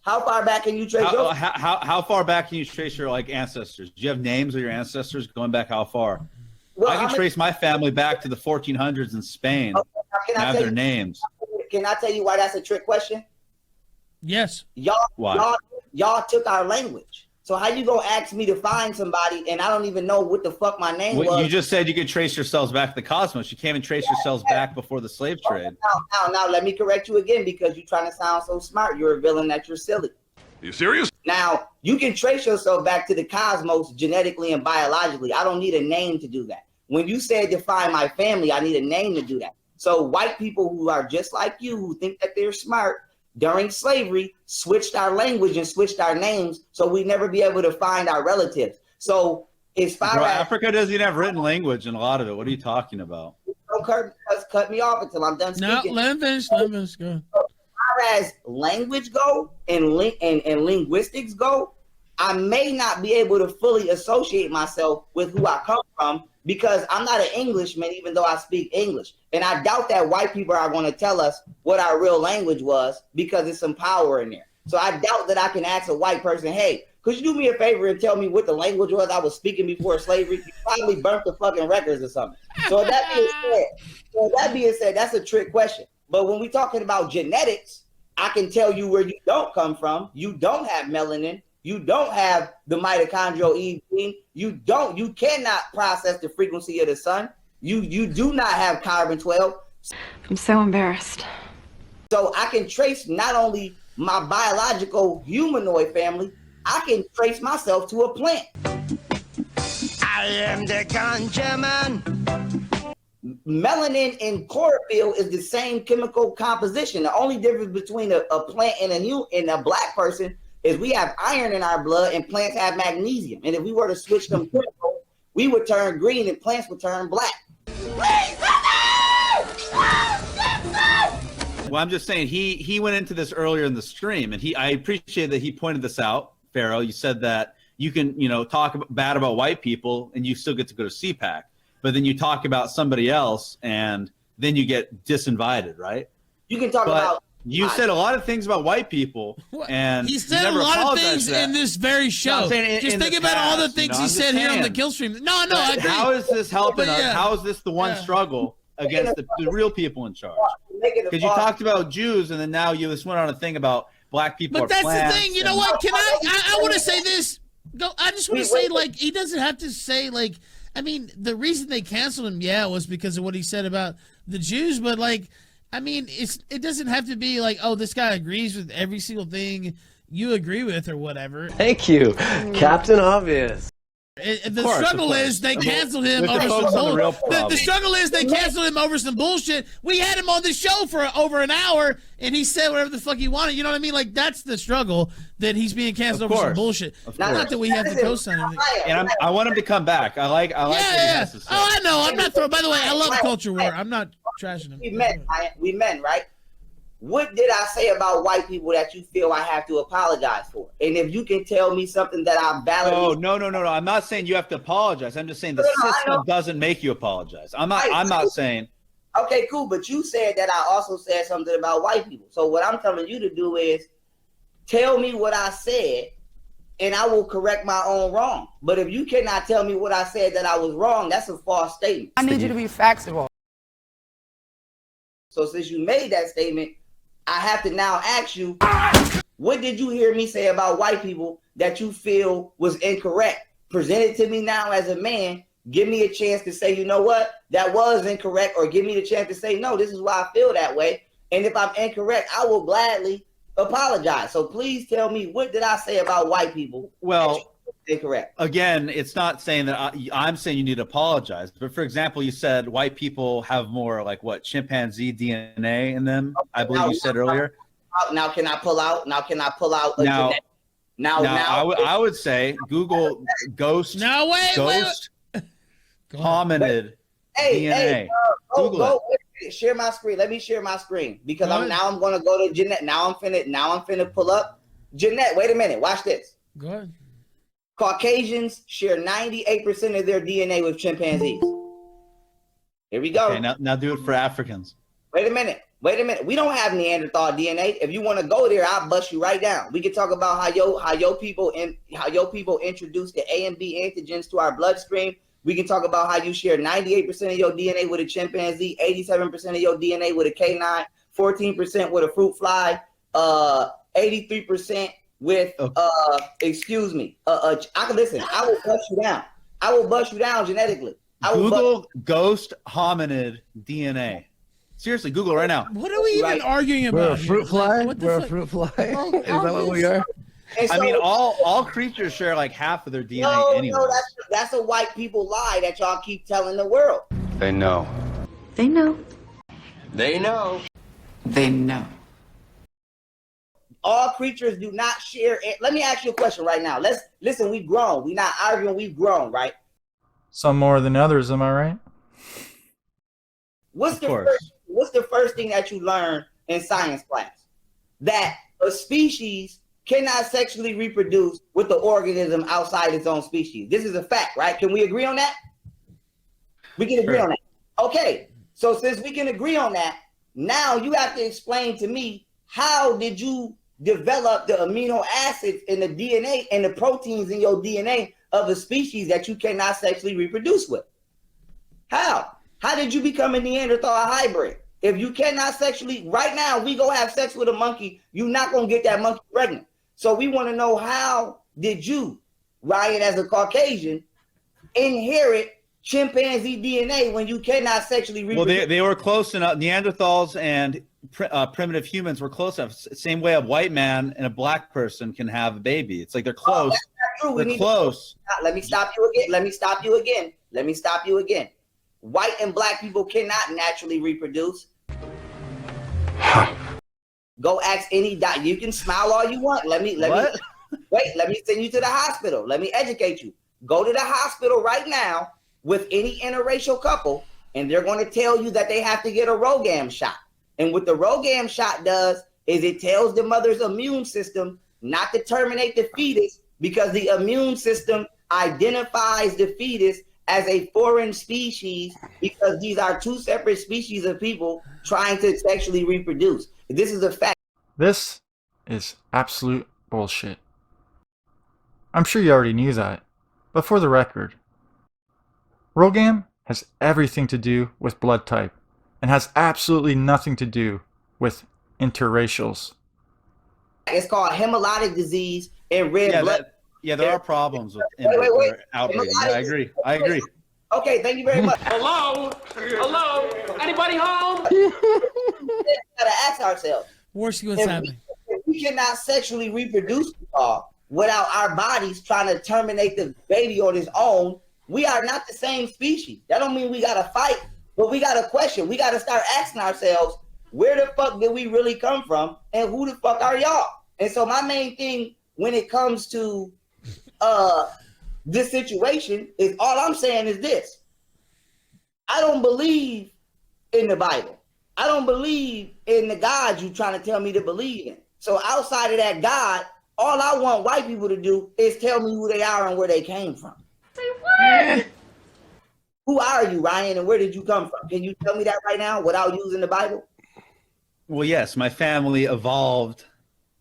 How far back can you trace your? How far back can you trace your ancestors? Do you have names of your ancestors going back how far? Well, I can trace my family back to the 1400s in Spain. Okay, can I have tell their names. Can I tell you why that's a trick question? Yes. Y'all took our language. So how you gonna ask me to find somebody and I don't even know what the fuck my name was? You just said you could trace yourselves back to the cosmos. You can't even trace yourselves back before the slave trade. Now, let me correct you again because you're trying to sound so smart. You're revealing that you're silly. Are you serious? Now, you can trace yourself back to the cosmos genetically and biologically. I don't need a name to do that. When you said define my family, I need a name to do that. So white people who are just like you, who think that they're smart, during slavery, switched our language and switched our names, so we never be able to find our relatives. So as far as Africa doesn't even have written language in a lot of it. What are you talking about? Don't cut me off until I'm done speaking. No, let him finish. Let him finish. Go. As far as language go and linguistics go, I may not be able to fully associate myself with who I come from because I'm not an Englishman, even though I speak English. And I doubt that white people are going to tell us what our real language was because there's some power in there. So I doubt that I can ask a white person, hey, could you do me a favor and tell me what the language was I was speaking before slavery? You probably burnt the fucking records or something. So that being said, that's a trick question. But when we're talking about genetics, I can tell you where you don't come from. You don't have melanin. You don't have the mitochondrial E gene. You cannot process the frequency of the sun. You do not have carbon-12. I'm so embarrassed. So I can trace not only my biological humanoid family, I can trace myself to a plant. I am the ganja man. Melanin and chlorophyll is the same chemical composition. The only difference between a plant and a black person is we have iron in our blood and plants have magnesium. And if we were to switch them chemicals, we would turn green and plants would turn black. Well, I'm just saying he went into this earlier in the stream, and I appreciate that he pointed this out. Pharaoh, you said that you can talk bad about white people and you still get to go to CPAC, but then you talk about somebody else and then you get disinvited, right? You can talk about. You said a lot of things about white people, and he said a lot of things in this very show. Just think about all the things he said here on the KillStream. No, I agree. How is this helping us? How is this the one struggle against the real people in charge? Because you talked about Jews, and then now you just went on a thing about black people. But that's the thing. You know what? Can I want to say this. I just want to say, like, he doesn't have to say, like, I mean, the reason they canceled him, was because of what he said about the Jews, but, like, I mean, it doesn't have to be like, oh, this guy agrees with every single thing you agree with or whatever. Thank you, Captain Obvious. The struggle is they canceled him over some bullshit. The struggle is they canceled him over some bullshit. We had him on the show for over an hour, and he said whatever the fuck he wanted. You know what I mean? Like, that's the struggle, that he's being canceled over some bullshit. Not that we have to co-sign him. And I want him to come back. I like what he has to say. Oh, I know. I'm not throwing. By the way, I love culture war. I'm not trashing him. We men, right? What did I say about white people that you feel I have to apologize for? And if you can tell me something that I'm valid. Oh, no. I'm not saying you have to apologize. I'm just saying the system doesn't make you apologize. I'm not saying. Okay, cool. But you said that I also said something about white people. So what I'm telling you to do is tell me what I said, and I will correct my own wrong. But if you cannot tell me what I said that I was wrong, that's a false statement. I need you to be factual. So since you made that statement, I have to now ask you, what did you hear me say about white people that you feel was incorrect? Present it to me now as a man. Give me a chance to say, you know what, that was incorrect, or give me the chance to say, no, this is why I feel that way. And if I'm incorrect, I will gladly apologize. So please tell me, what did I say about white people? Well, incorrect. Again, it's not saying that I'm saying you need to apologize. But for example, you said white people have more like chimpanzee DNA in them. I believe you said earlier. Now can I pull out? I would say Google ghost. No, wait. Hominid DNA. Google it. Share my screen. Let me share my screen because I'm going to go to Jeanette. Now I'm finna pull up Jeanette. Wait a minute. Watch this. Go ahead. Caucasians share 98% of their DNA with chimpanzees. Here we go. Okay, now do it for Africans. Wait a minute. We don't have Neanderthal DNA. If you want to go there, I'll bust you right down. We can talk about how your people introduced the A and B antigens to our bloodstream. We can talk about how you share 98% of your DNA with a chimpanzee, 87% of your DNA with a canine, 14% with a fruit fly, 83% with listen. I will bust you down. I will bust you down genetically. Google ghost hominid DNA. Seriously, Google right now. What are we even arguing about? We're a fruit fly? What the We're a fuck? fruit fly? Bro, Is that what we are? I mean, all creatures share like half of their DNA anyway. No, that's a white people lie that y'all keep telling the world. They know. They know. They know. They know. All creatures do not share it. Let me ask you a question right now. Listen, we've grown. We're not arguing, we've grown, right? Some more than others, am I right? What's the first thing that you learn in science class? That a species cannot sexually reproduce with the organism outside its own species. This is a fact, right? Can we agree on that? We can agree on that. Okay, so since we can agree on that, now you have to explain to me, how did you develop the amino acids in the DNA and the proteins in your DNA of a species that you cannot sexually reproduce with? How? How did you become a Neanderthal hybrid? If you cannot sexually, right now, we go have sex with a monkey, you're not going to get that monkey pregnant. So we want to know, how did you, Ryan, as a Caucasian, inherit chimpanzee DNA when you cannot sexually reproduce? Well, they were close enough. Neanderthals and primitive humans were close enough. Same way a white man and a black person can have a baby. It's like they're close. That's not true. They're close. Let me stop you again. White and black people cannot naturally reproduce. Go ask any doctor. You can smile all you want. Let me send you to the hospital. Let me educate you. Go to the hospital right now with any interracial couple, and they're going to tell you that they have to get a Rogam shot. And what the Rogam shot does is it tells the mother's immune system not to terminate the fetus, because the immune system identifies the fetus as a foreign species, because these are two separate species of people trying to sexually reproduce. This is a fact. This is absolute bullshit. I'm sure you already knew that, but for the record, Rogam has everything to do with blood type and has absolutely nothing to do with interracials. It's called hemolytic disease and red blood. There are problems with outbreeding. Yeah, I agree. Okay, thank you very much. Hello? Anybody home? We gotta ask ourselves, Warski, what's happening? If we cannot sexually reproduce without our bodies trying to terminate the baby on its own, we are not the same species. That don't mean we gotta fight, but we gotta question. We gotta start asking ourselves, where the fuck did we really come from, and who the fuck are y'all? And so my main thing when it comes to this situation is, all I'm saying is this: I don't believe in the Bible. I don't believe in the God you trying to tell me to believe in. So outside of that God, all I want white people to do is tell me who they are and where they came from. Say what? Who are you, Ryan, and where did you come from? Can you tell me that right now without using the Bible? Well, yes, my family evolved.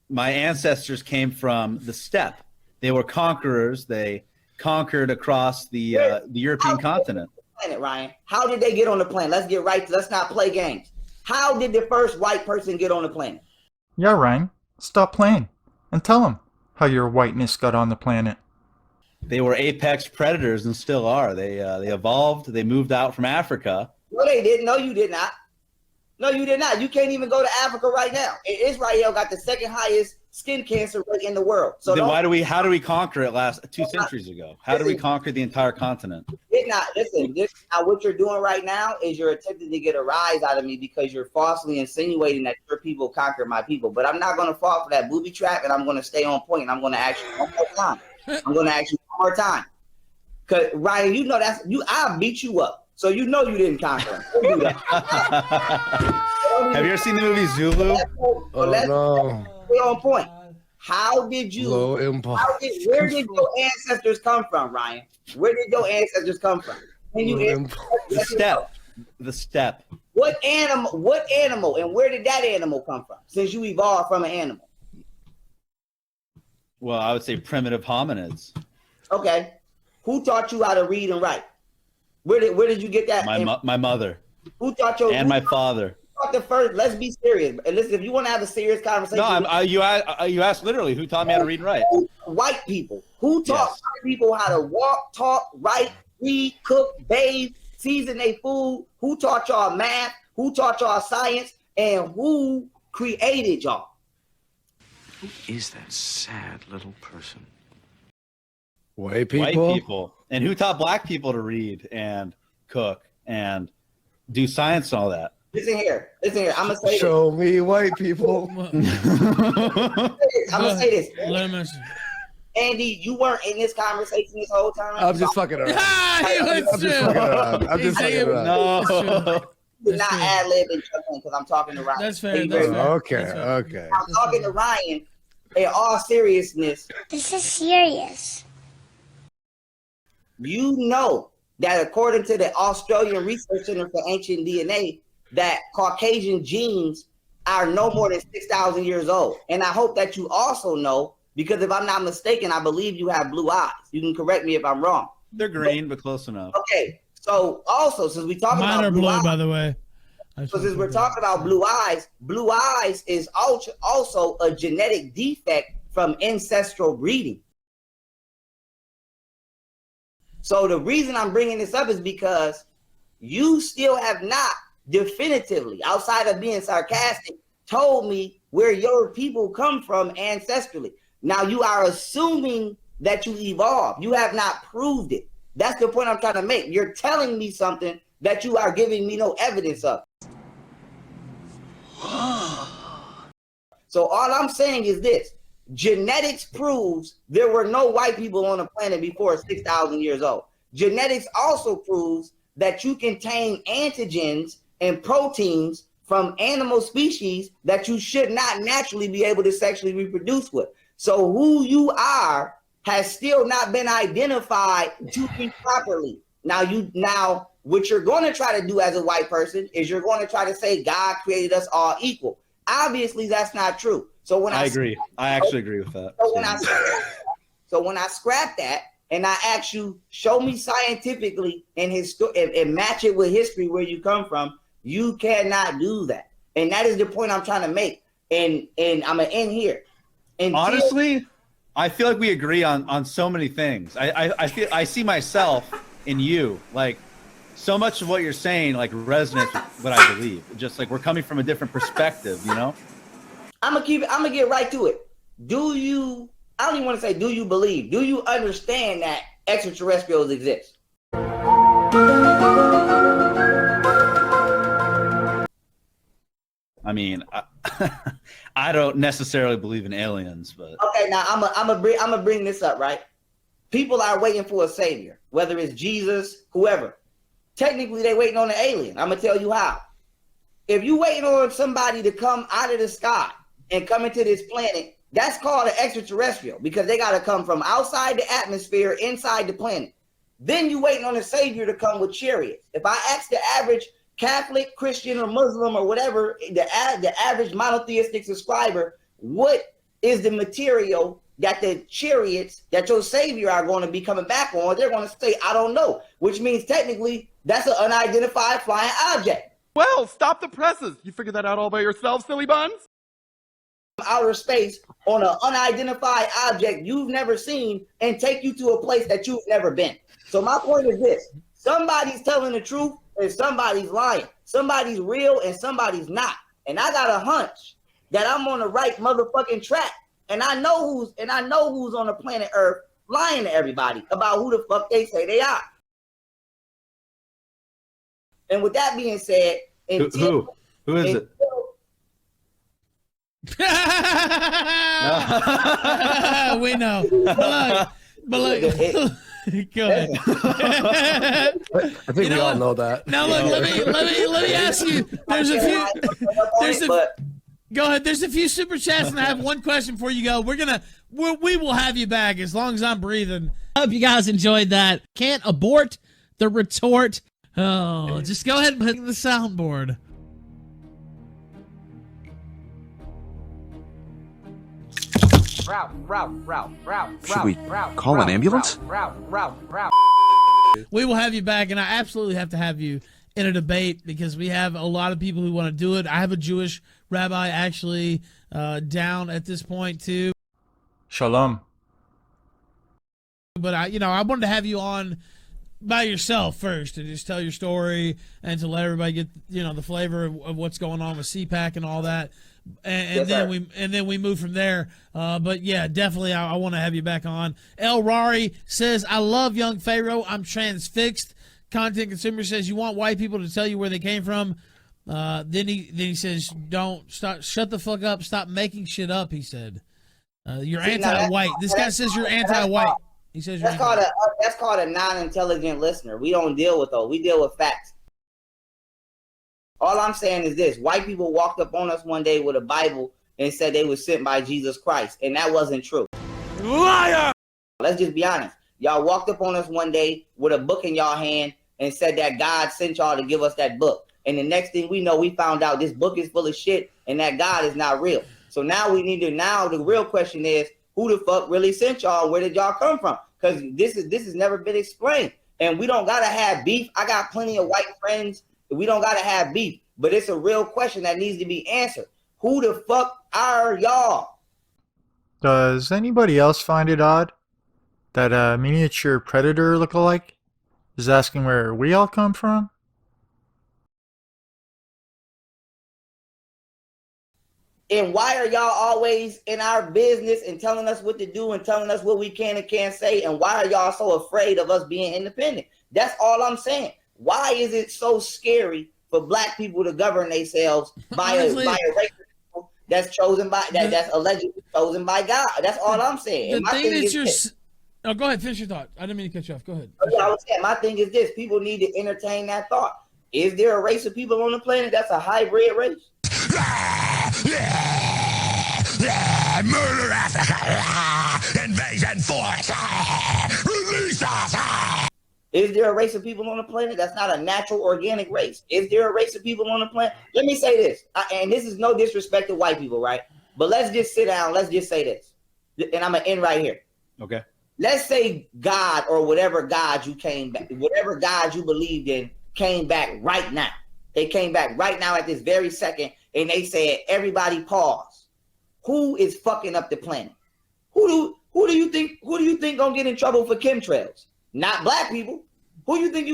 My ancestors came from the steppe. They were conquerors. They conquered across the European continent. Planet, Ryan. How did they get on the planet? Let's not play games. How did the first white person get on the planet? Yeah, Ryan, stop playing and tell them how your whiteness got on the planet. They were apex predators and still are. They evolved. They moved out from Africa. No, they didn't. No, you did not. No, you did not. You can't even go to Africa right now. Israel got the second highest skin cancer rate in the world. So then how do we conquer it 2 centuries ago? How do we conquer the entire continent? What you're doing right now is you're attempting to get a rise out of me because you're falsely insinuating that your people conquer my people. But I'm not going to fall for that booby trap, and I'm going to stay on point, and I'm going to ask you one more time. Because, Ryan, you know I'll beat you up. So you know you didn't conquer him. Don't do that. Have you ever seen the movie Zulu? Stay on point. How did you? Where did your ancestors come from, Ryan? Where did your ancestors come from? Can you the steppe. The steppe. What animal, and where did that animal come from? Since you evolved from an animal. Well, I would say primitive hominids. Okay. Who taught you how to read and write? Where did you get that? My mother. Who taught you? And my father. Who taught the first? Let's be serious. And listen, if you want to have a serious conversation. No, you asked literally who taught me how to read and write. White people. Who taught white people how to walk, talk, write, read, cook, bathe, season their food? Who taught y'all math? Who taught y'all science? And who created y'all? Who is that sad little person? White people. White people. And who taught black people to read and cook and do science and all that? Listen here. I'm gonna say Show me white people. I'm gonna say this. Let him answer. Andy, you weren't in this conversation this whole time. I'm just fucking around. I'm just fucking around. No. You're not ad-libbing because I'm talking to Ryan. That's fair. Okay. I'm talking to Ryan. In all seriousness, This is serious. you know that according to the Australian Research Center for Ancient DNA, that Caucasian genes are no more than 6,000 years old. And I hope that you also know, because if I'm not mistaken, I believe you have blue eyes. You can correct me if I'm wrong. They're green, but close enough. Okay. So also, since we talking Mine about are blue, eyes, by the way. so since we're talking about blue eyes is also a genetic defect from ancestral breeding. So the reason I'm bringing this up is because you still have not definitively, outside of being sarcastic, told me where your people come from ancestrally. Now you are assuming that you evolved. You have not proved it. That's the point I'm trying to make. You're telling me something that you are giving me no evidence of. So all I'm saying is this. Genetics proves there were no white people on the planet before 6,000 years old. Genetics also proves that you contain antigens and proteins from animal species that you should not naturally be able to sexually reproduce with. So who you are has still not been identified to be properly. Now what you're going to try to do as a white person is you're going to try to say God created us all equal. Obviously, that's not true. So when I agree, I actually agree with that. So when I scrap that and I ask you, show me scientifically and match it with history where you come from, you cannot do that. And that is the point I'm trying to make. And I'm gonna end here. Honestly, I feel like we agree on so many things. I see myself in you. Like so much of what you're saying like resonates with what I believe. Just like we're coming from a different perspective, you know? I'm gonna get right to it. I don't even want to say do you believe? Do you understand that extraterrestrials exist? I mean, I don't necessarily believe in aliens, but okay. Now I'm gonna bring this up, right? People are waiting for a savior, whether it's Jesus, whoever. Technically, they're waiting on an alien. I'm gonna tell you how. If you waiting on somebody to come out of the sky and come into this planet, that's called an extraterrestrial because they gotta come from outside the atmosphere, inside the planet. Then you waiting on a savior to come with chariots. If I ask the average Catholic, Christian, or Muslim, or whatever, the average monotheistic subscriber, what is the material that the chariots that your savior are going to be coming back on? They're going to say, I don't know, which means technically that's an unidentified flying object. Well, stop the presses. You figured that out all by yourself, silly buns? Outer space on an unidentified object you've never seen and take you to a place that you've never been. So my point is this: somebody's telling the truth and somebody's lying. Somebody's real and somebody's not. And I got a hunch that I'm on the right motherfucking track. And I know who's on the planet Earth lying to everybody about who the fuck they say they are. And with that being said, who is it? We know. But look, go ahead. I think we all know that. Now look, let me ask you. Go ahead. There's a few super chats, and I have one question before you go. We will have you back as long as I'm breathing. I hope you guys enjoyed that. Can't abort the retort. Oh, just go ahead and put the soundboard. Should we call an ambulance? We will have you back, and I absolutely have to have you in a debate because we have a lot of people who want to do it. I have a Jewish rabbi actually down at this point too. Shalom. But I wanted to have you on by yourself first and just tell your story and to let everybody get the flavor of what's going on with CPAC and all that. And then we move from there. But yeah, definitely I want to have you back on. El Rari says, I love Young Pharaoh. I'm transfixed. Content consumer says, you want white people to tell you where they came from. Then he says, shut the fuck up. Stop making shit up. He said, you're anti-white. This guy says you're anti-white. He says that's called a non-intelligent listener. We don't deal with those. We deal with facts. All I'm saying is this: white people walked up on us one day with a Bible and said they were sent by Jesus Christ, and that wasn't true. Liar! Let's just be honest. Y'all walked up on us one day with a book in y'all hand and said that God sent y'all to give us that book. And the next thing we know, we found out this book is full of shit and that God is not real. So now the real question is, who the fuck really sent y'all? Where did y'all come from? Because this has never been explained. And we don't gotta have beef. I got plenty of white friends. We don't gotta have beef. But it's a real question that needs to be answered. Who the fuck are y'all? Does anybody else find it odd that a miniature predator lookalike is asking where we all come from? And why are y'all always in our business and telling us what to do and telling us what we can and can't say? And why are y'all so afraid of us being independent? That's all I'm saying. Why is it so scary for black people to govern themselves by a race that's chosen by that's allegedly chosen by God? That's all I'm saying. The thing that you're go ahead, finish your thought. I didn't mean to cut you off. Go ahead. I was saying, my thing is this: people need to entertain that thought. Is there a race of people on the planet that's a hybrid race? Murder Africa! Invasion force! Release us! Is there a race of people on the planet that's not a natural organic race? Is there a race of people on the planet? Let me say this, and this is no disrespect to white people, right? But let's just sit down. Let's just say this, and I'm gonna end right here. Okay. Let's say God or whatever God you came back, whatever God you believed in came back right now. They came back right now at this very second, and they said, "Everybody pause. Who is fucking up the planet? Who do you think gonna get in trouble for chemtrails? Not black people. Who you think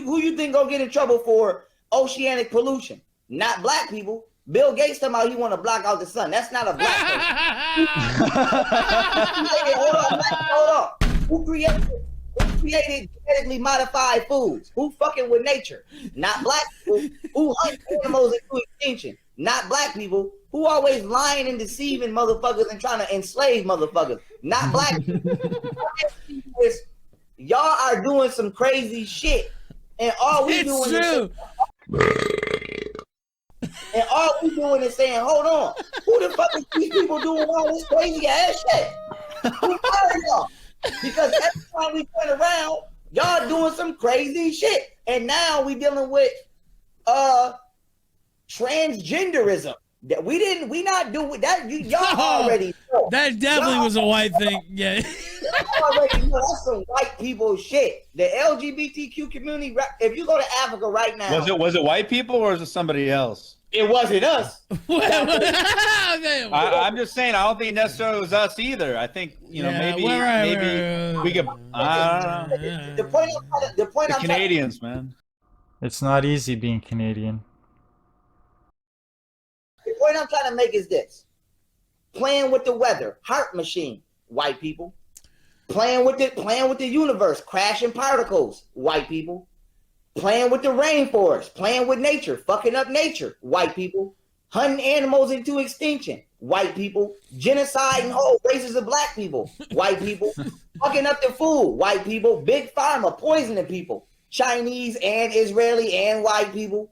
gonna get in trouble for oceanic pollution? Not black people. Bill Gates talking about he want to block out the sun. That's not a black person. Hold on. Who created genetically modified foods? Who fucking with nature? Not black people. Who hunt animals into extinction? Not black people. Who always lying and deceiving motherfuckers and trying to enslave motherfuckers? Not black people. Y'all are doing some crazy shit, and all we doing is saying, hold on, who the fuck is these people doing all this crazy ass shit? Who are y'all? Because every time we turn around, y'all doing some crazy shit, and now we dealing with transgenderism. That we not doing that. Y'all already know. That definitely was a white thing. Yeah. Y'all already know that's some white people shit. The LGBTQ community. If you go to Africa right now, was it white people or was it somebody else? It wasn't us. I'm just saying. I don't think necessarily it was us either. I think maybe we could. I don't know. The point. Canadians, man. It's not easy being Canadian. The point I'm trying to make is this: playing with the weather, heart machine, white people. Playing with the universe, crashing particles, white people. Playing with the rainforest, playing with nature, fucking up nature, white people. Hunting animals into extinction, white people. Genociding whole races of black people, white people. Fucking up the food, white people. Big pharma poisoning people, Chinese and Israeli and white people.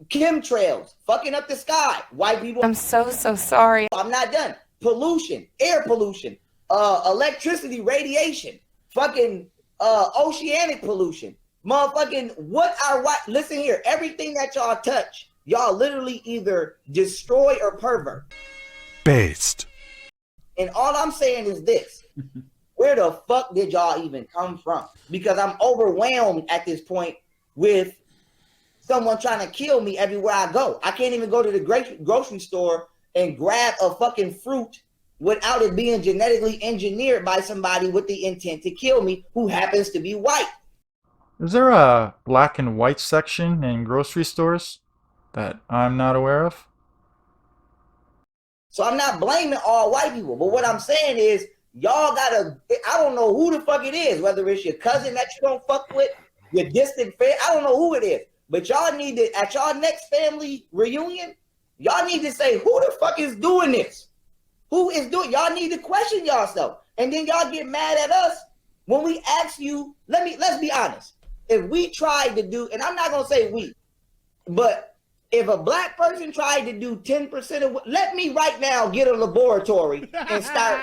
Chemtrails, fucking up the sky, white people. I'm so sorry. I'm not done. Pollution, air pollution, electricity, radiation, fucking oceanic pollution, Motherfucking, what are white? Listen here, everything that y'all touch, y'all literally either destroy or pervert. Based. And all I'm saying is this. Where the fuck did y'all even come from? Because I'm overwhelmed at this point with someone trying to kill me everywhere I go. I can't even go to the grocery store and grab a fucking fruit without it being genetically engineered by somebody with the intent to kill me who happens to be white. Is there a black and white section in grocery stores that I'm not aware of? So I'm not blaming all white people, but what I'm saying is y'all gotta, I don't know who the fuck it is, whether it's your cousin that you don't fuck with, your distant friend, I don't know who it is, but y'all need to, at y'all next family reunion, y'all need to say, who the fuck is doing this? Who is doing, y'all need to question yourself. And then y'all get mad at us when we ask you, let's be honest. If we tried to do, and I'm not gonna say we, but if a black person tried to do 10% of what, let me right now get a laboratory and start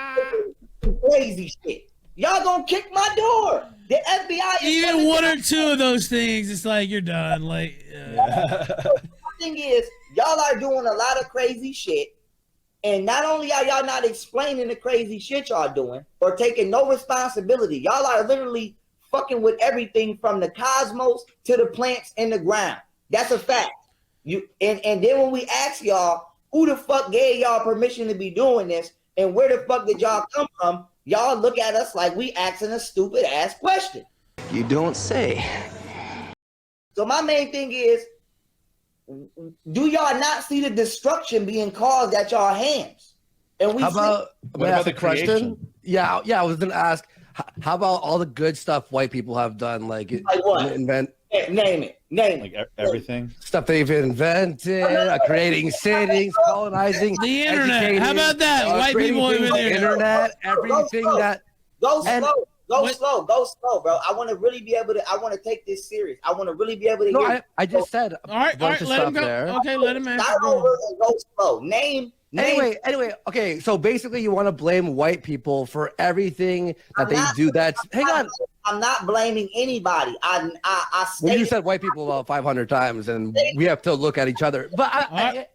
crazy shit. Y'all gonna kick my door. The FBI is even one or two of those things, it's like you're done. Like, the thing is, y'all are doing a lot of crazy shit, and not only are y'all not explaining the crazy shit y'all doing or taking no responsibility, y'all are literally fucking with everything from the cosmos to the plants in the ground. That's a fact. You and then when we ask y'all who the fuck gave y'all permission to be doing this and where the fuck did y'all come from, y'all look at us like we asking a stupid ass question. You don't say. So my main thing is, do y'all not see the destruction being caused at y'all hands? And we how about, what about the question? creation? Yeah, I was gonna ask. How about all the good stuff white people have done, like what? Name it. Like everything. Stuff they've invented, creating cities, colonizing, the internet. educating, How about that? White people things, over there. internet, everything that. Go slow, bro. I want to really be able to. I want to take this serious. I want to really be able to. No, I just said. All right, let him go. There. Okay, let him answer. Start over and go slow. Name. Anyway, okay. So basically, you want to blame white people for everything that they do. Hang on. I'm not blaming anybody. I Well, you said white people about 500 times, and we have to look at each other. But my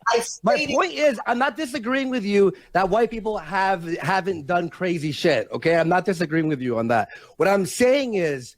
point is, I'm not disagreeing with you that white people haven't done crazy shit. Okay, I'm not disagreeing with you on that. What I'm saying is,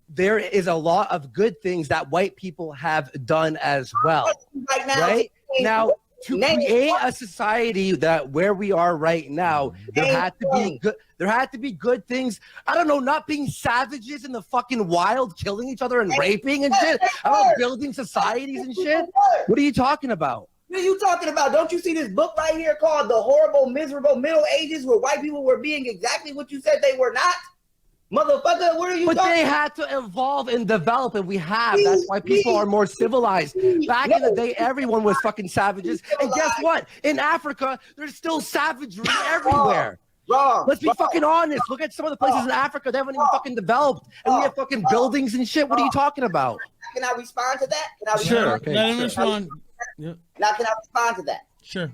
there is a lot of good things that white people have done as well. Right now. To create a society that where we are right now, there had to be good things. I don't know, not being savages in the fucking wild, killing each other and raping and shit. About building societies and shit. What are you talking about? What are you talking about? Don't you see this book right here called The Horrible, Miserable Middle Ages, where white people were being exactly what you said they were not? Motherfucker, what are you talking about? But they had to evolve and develop, and we have. That's why people are more civilized. Back in the day, everyone was fucking savages. And guess what? In Africa, there's still savagery everywhere. Let's be fucking honest. Look at some of the places in Africa. They haven't even fucking developed. And we have fucking buildings and shit. What are you talking about? Can I respond to that? Sure. Okay, let him respond. Now, can I respond to that? Sure.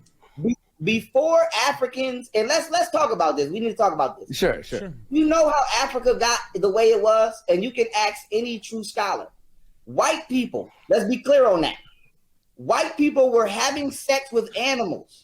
Before Africans, and let's talk about this. We need to talk about this. Sure. You know how Africa got the way it was, and you can ask any true scholar. White people, let's be clear on that. White people were having sex with animals,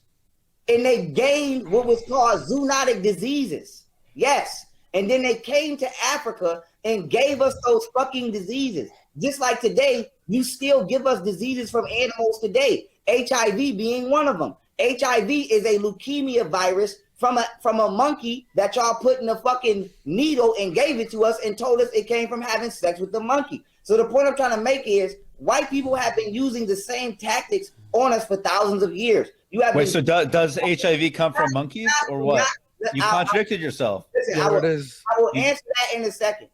and they gained what was called zoonotic diseases. Yes, and then they came to Africa and gave us those fucking diseases. Just like today, you still give us diseases from animals today. HIV being one of them. HIV is a leukemia virus from a monkey that y'all put in a fucking needle and gave it to us and told us it came from having sex with the monkey. So the point I'm trying to make is white people have been using the same tactics on us for thousands of years. So does HIV come from monkeys or what? You contradicted yourself. Listen, I will answer that in a second.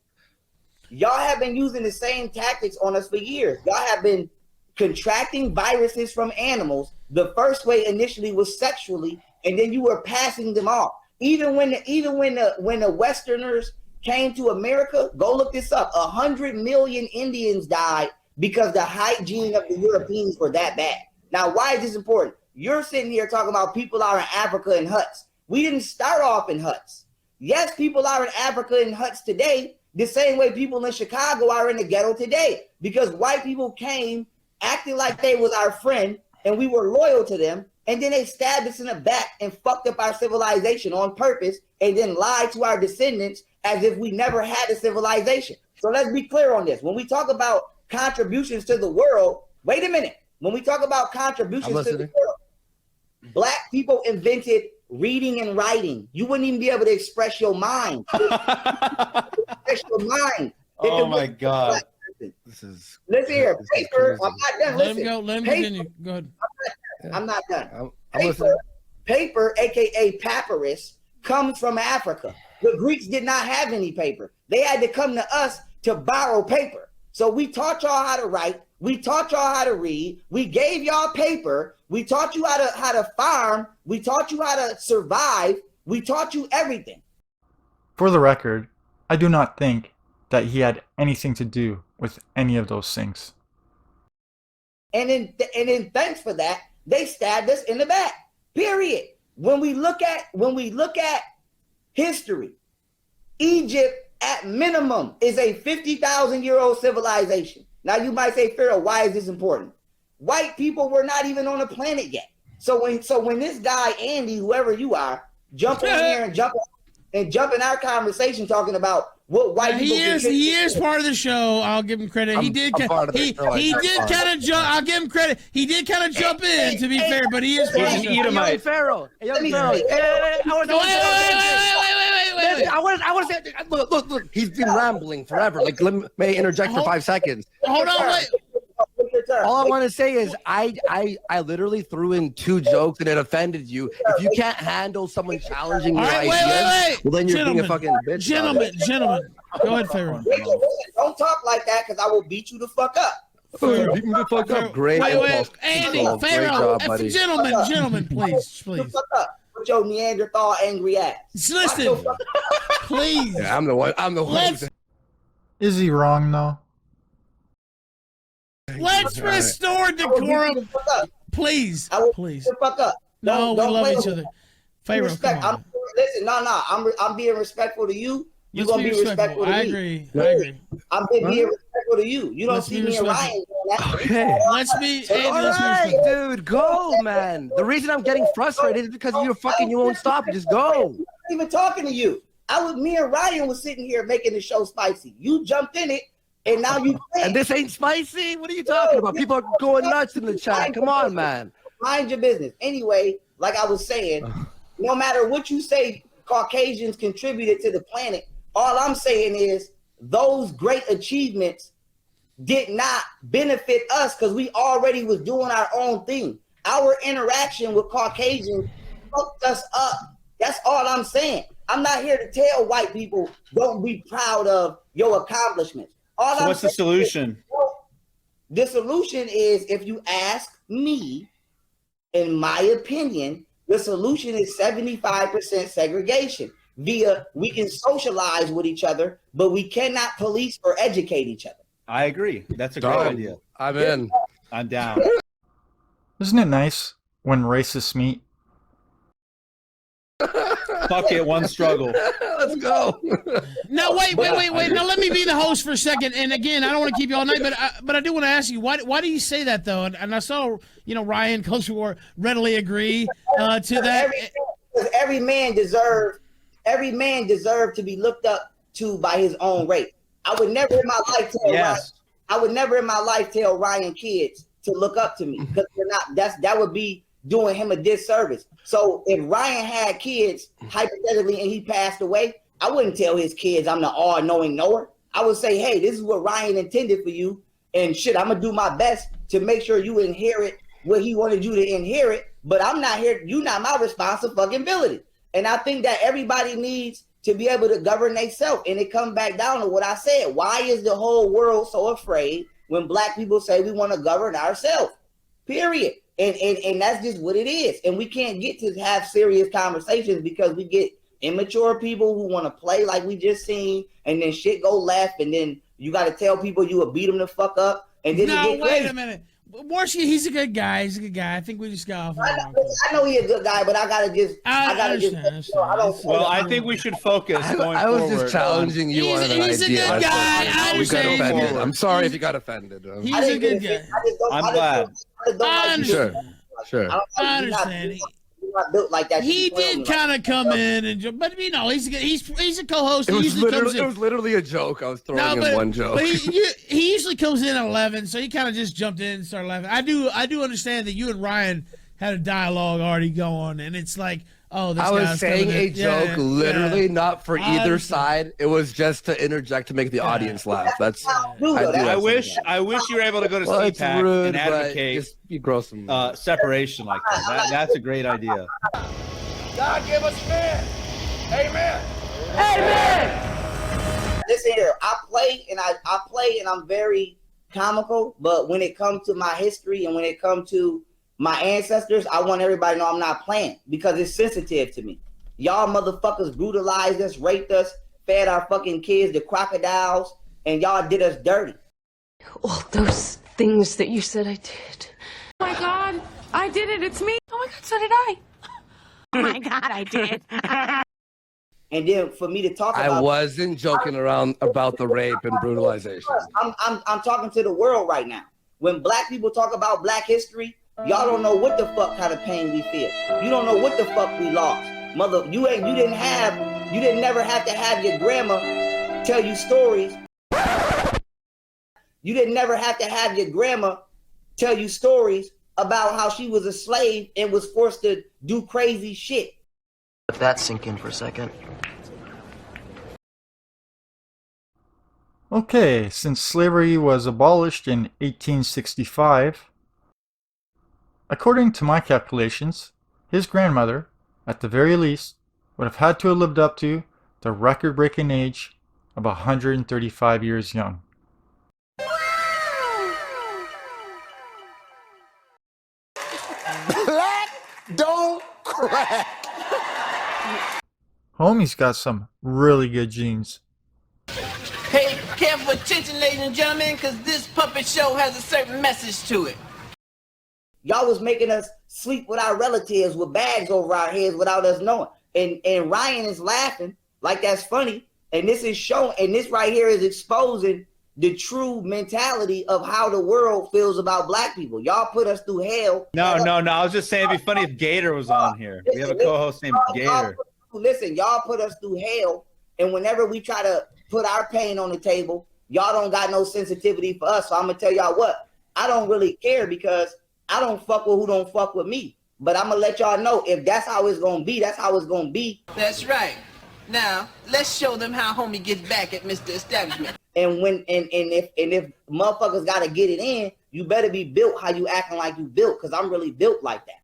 Y'all have been using the same tactics on us for years. Y'all have been contracting viruses from animals. The first way initially was sexually, and then you were passing them off. Even when the Westerners came to America, go look this up. 100 million Indians died because the hygiene of the Europeans were that bad. Now, why is this important? You're sitting here talking about people are in Africa in huts. We didn't start off in huts. Yes, people are in Africa in huts today, the same way people in Chicago are in the ghetto today, because white people came acting like they was our friend and we were loyal to them, and then they stabbed us in the back and fucked up our civilization on purpose, and then lied to our descendants as if we never had a civilization. So let's be clear on this. When we talk about contributions to the world, wait a minute. When we talk about contributions to the world, Black people invented reading and writing. You wouldn't even be able to express your mind. Express your mind. Oh my God. This is. Listen here, paper. I'm not done. Let Listen, him go. Let him paper, continue. Go ahead. I'm not done. I'm Paper, aka papyrus, comes from Africa. The Greeks did not have any paper. They had to come to us to borrow paper. So we taught y'all how to write. We taught y'all how to read. We gave y'all paper. We taught you how to farm. We taught you how to survive. We taught you everything. For the record, I do not think that he had anything to do with any of those things. And then thanks for that, they stabbed us in the back. Period. When we look at history, Egypt at minimum is a 50,000-year-old civilization. Now you might say, Pharaoh, why is this important? White people were not even on the planet yet. So when this guy Andy, whoever you are, jump on here and jump in our conversation talking about what white people he is part of the show. I'll give him credit. He did kind of jump. I'll give him credit. He did kind of jump in, to be fair, but he is part of the show. Young Pharaoh. Young Pharaoh. Wait. I want to say, look. He's been rambling forever. Like, may I interject for 5 seconds? Hold on, wait. All I want to say is I literally threw in 2 jokes and it offended you. If you can't handle someone challenging your ideas, well, then you're being a fucking bitch. Gentlemen. Go ahead, Pharaoh. Don't talk like that, because I will beat you the fuck up. Beat me the fuck up. Great. Wait. Andy, Pharaoh. Gentlemen, please. With your Neanderthal angry ass. Listen, please. Yeah, I'm the one. Is he wrong though? Let's restore decorum, please. Please. Fuck up. No, we love each other. Pharaoh, come on. Listen, I'm being respectful to you. You're gonna be respectful to me. I agree. I'm being respectful to you. You don't see me and Ryan doing that. Okay. Let's be. All right, dude, go, man. The reason I'm getting frustrated is because you won't stop. Just go. I'm not even talking to you. Me and Ryan was sitting here making the show spicy. You jumped in it, and now you. And this ain't spicy. What are you talking about? People are going nuts in the chat. Come on, man. Mind your business. Anyway, like I was saying, no matter what you say, Caucasians contributed to the planet. All I'm saying is those great achievements did not benefit us because we already was doing our own thing. Our interaction with Caucasians fucked us up. That's all I'm saying. I'm not here to tell white people don't be proud of your accomplishments. So what's the solution? The solution is, if you ask me, in my opinion, the solution is 75% segregation. We can socialize with each other, but we cannot police or educate each other. I agree. That's a great idea. I'm in. I'm down. Isn't it nice when racists meet? Fuck it, one struggle. Let's go. No, wait. Now let me be the host for a second. And again, I don't want to keep you all night, but I do want to ask you, why do you say that though? And I saw, Ryan Culture War readily agree to that. Every man deserves to be looked up to by his own race. I would never in my life tell Ryan kids to look up to me, because they're not. That would be doing him a disservice. So if Ryan had kids, hypothetically, and he passed away, I wouldn't tell his kids I'm the all-knowing knower. I would say, hey, this is what Ryan intended for you, and shit, I'm gonna do my best to make sure you inherit what he wanted you to inherit. But I'm not here. You're not my responsibility. And I think that everybody needs to be able to govern themselves. And it comes back down to what I said. Why is the whole world so afraid when Black people say we want to govern ourselves? Period. And that's just what it is. And we can't get to have serious conversations because we get immature people who want to play like we just seen, and then shit go left, and then you got to tell people you will beat them the fuck up. And then wait a minute. Warski, he's a good guy. He's a good guy. I think we just got off. I know he's a good guy, but I gotta just. I gotta understand. Well, I think we should focus going I was forward. just challenging you on an idea. He's a good guy. I understand. I'm sorry if you got offended. He's a good guy. I'm glad. I understand. Sure. I understand. Not built like that. He did kind of come in and, but you know, he's a co-host. It He was, usually comes literally, in. it was literally a joke. I was throwing in one joke. But he usually comes in at 11, so he kind of just jumped in and started laughing. I do understand that you and Ryan had a dialogue already going, and it's like, oh, this I was guy's saying coming a in. joke, literally not for I either understand. side. It was just to interject to make the audience laugh. That's. I wish you were able to go to Well, it's CPAC rude, and but advocate just you grow some separation like that. That's a great idea. God give us men. Amen. Listen here, I play and I'm very comical, but when it comes to my history and when it comes to my ancestors, I want everybody to know I'm not playing because it's sensitive to me. Y'all motherfuckers brutalized us, raped us, fed our fucking kids to crocodiles, and y'all did us dirty. All those things that you said I did. Oh my God, I did it. It's me. Oh my God, so did I. Oh my God, I did. And then for me to talk about, I wasn't joking around about the rape and brutalization. I'm talking to the world right now. When black people talk about black history, y'all don't know what the fuck kind of pain we feel. You don't know what the fuck we lost. Mother, you didn't never have to have your grandma tell you stories. You didn't never have to have your grandma tell you stories about how she was a slave and was forced to do crazy shit. Let that sink in for a second. Okay, since slavery was abolished in 1865, according to my calculations, his grandmother, at the very least, would have had to have lived up to the record-breaking age of 135 years young. Black don't crack. Homie's got some really good genes. Hey, careful attention, ladies and gentlemen, because this puppet show has a certain message to it. Y'all was making us sleep with our relatives with bags over our heads without us knowing. And Ryan is laughing like that's funny. And this is showing, and this right here is exposing the true mentality of how the world feels about black people. Y'all put us through hell. No. I was just saying it'd be funny if Gator was on here. We have a co-host named Gator. Listen, y'all put us through hell, and whenever we try to put our pain on the table, y'all don't got no sensitivity for us. So I'm gonna tell y'all what, I don't really care because I don't fuck with who don't fuck with me. But I'm gonna let y'all know if that's how it's gonna be, that's how it's gonna be. That's right. Now, let's show them how homie gets back at Mr. Establishment. And if motherfuckers gotta get it in, you better be built how you acting like you built, because I'm really built like that.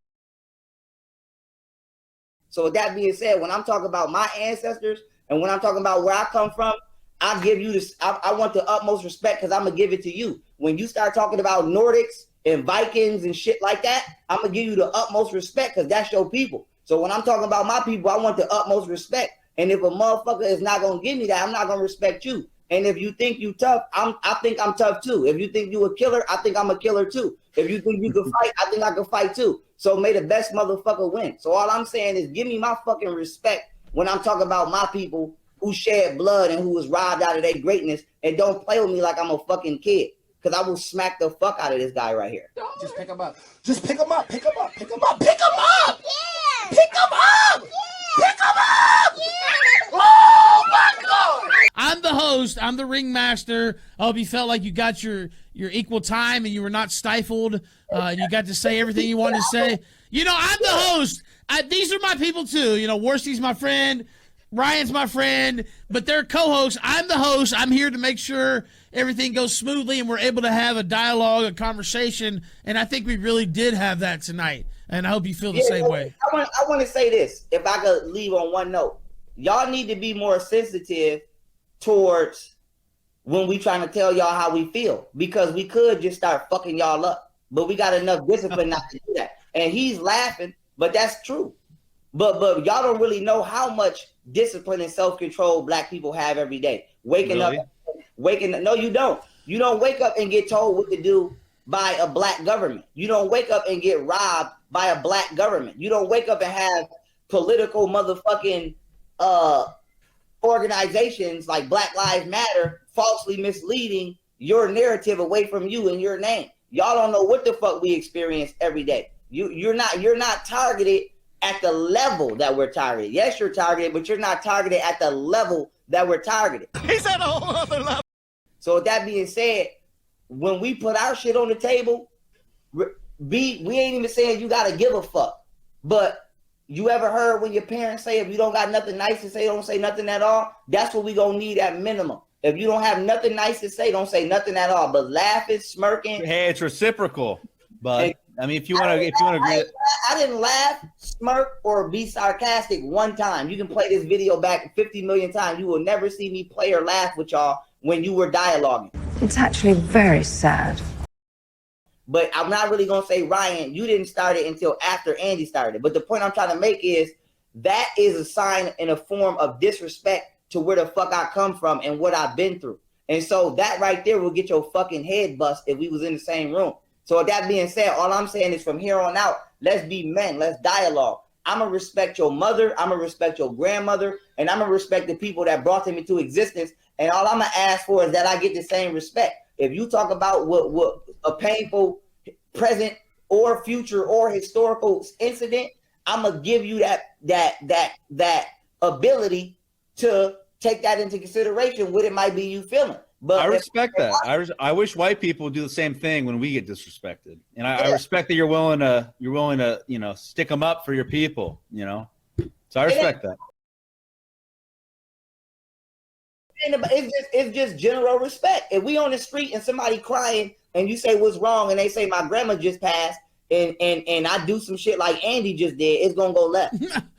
So with that being said, when I'm talking about my ancestors and when I'm talking about where I come from, I give you this. I want the utmost respect because I'm gonna give it to you. When you start talking about Nordics and Vikings and shit like that, I'm gonna give you the utmost respect because that's your people. So when I'm talking about my people, I want the utmost respect. And if a motherfucker is not gonna give me that, I'm not gonna respect you. And if you think you tough, I think I'm tough too. If you think you a killer, I think I'm a killer too. If you think you can fight, I think I can fight too. So may the best motherfucker win. So all I'm saying is give me my fucking respect when I'm talking about my people who shed blood and who was robbed out of their greatness, and don't play with me like I'm a fucking kid. Because I will smack the fuck out of this guy right here. Just pick him up. Just pick him up. Pick him up. Pick him up. Pick him up. Yeah. Pick him up. Yeah. Pick him up. Yeah. Oh my God. I'm the host. I'm the ringmaster. I hope you felt like you got your equal time and you were not stifled. And you got to say everything you wanted to say. You know, I'm the host. These are my people too. You know, Warski's my friend. Ryan's my friend, but they're co-hosts. I'm the host. I'm here to make sure everything goes smoothly and we're able to have a dialogue, a conversation, and I think we really did have that tonight, and I hope you feel the same way. I want to say this, if I could leave on one note. Y'all need to be more sensitive towards when we trying to tell y'all how we feel, because we could just start fucking y'all up, but we got enough discipline not to do that. And he's laughing, but that's true. But y'all don't really know how much discipline and self-control black people have every day. Waking up. No, you don't. You don't wake up and get told what to do by a black government. You don't wake up and get robbed by a black government. You don't wake up and have political motherfucking organizations like Black Lives Matter falsely misleading your narrative away from you and your name. Y'all don't know what the fuck we experience every day. You're not targeted at the level that we're targeted. Yes, you're targeted, but you're not targeted at the level that we're targeted. He's at a whole other level. So with that being said, when we put our shit on the table, we ain't even saying you gotta give a fuck. But you ever heard when your parents say if you don't got nothing nice to say, don't say nothing at all? That's what we gonna need at minimum. If you don't have nothing nice to say, don't say nothing at all. But laughing, smirking. Hey, it's reciprocal. But I mean, if you want to agree, I didn't laugh, smirk, or be sarcastic one time. You can play this video back 50 million times. You will never see me play or laugh with y'all when you were dialoguing. It's actually very sad. But I'm not really gonna say, Ryan, you didn't start it until after Andy started. But the point I'm trying to make is that is a sign and a form of disrespect to where the fuck I come from and what I've been through. And so that right there will get your fucking head bust if we was in the same room. So with that being said, all I'm saying is from here on out, let's be men, let's dialogue. I'm gonna respect your mother, I'm gonna respect your grandmother, and I'm gonna respect the people that brought them into existence. And all I'm gonna ask for is that I get the same respect. If you talk about what a painful present or future or historical incident, I'm gonna give you that ability to take that into consideration. What it might be you feeling. But I respect that. I wish white people would do the same thing when we get disrespected, and I respect that you're willing to stick them up for your people. So I respect that. It's just general respect. If we on the street and somebody crying and you say what's wrong and they say my grandma just passed and I do some shit like Andy just did, it's gonna go left.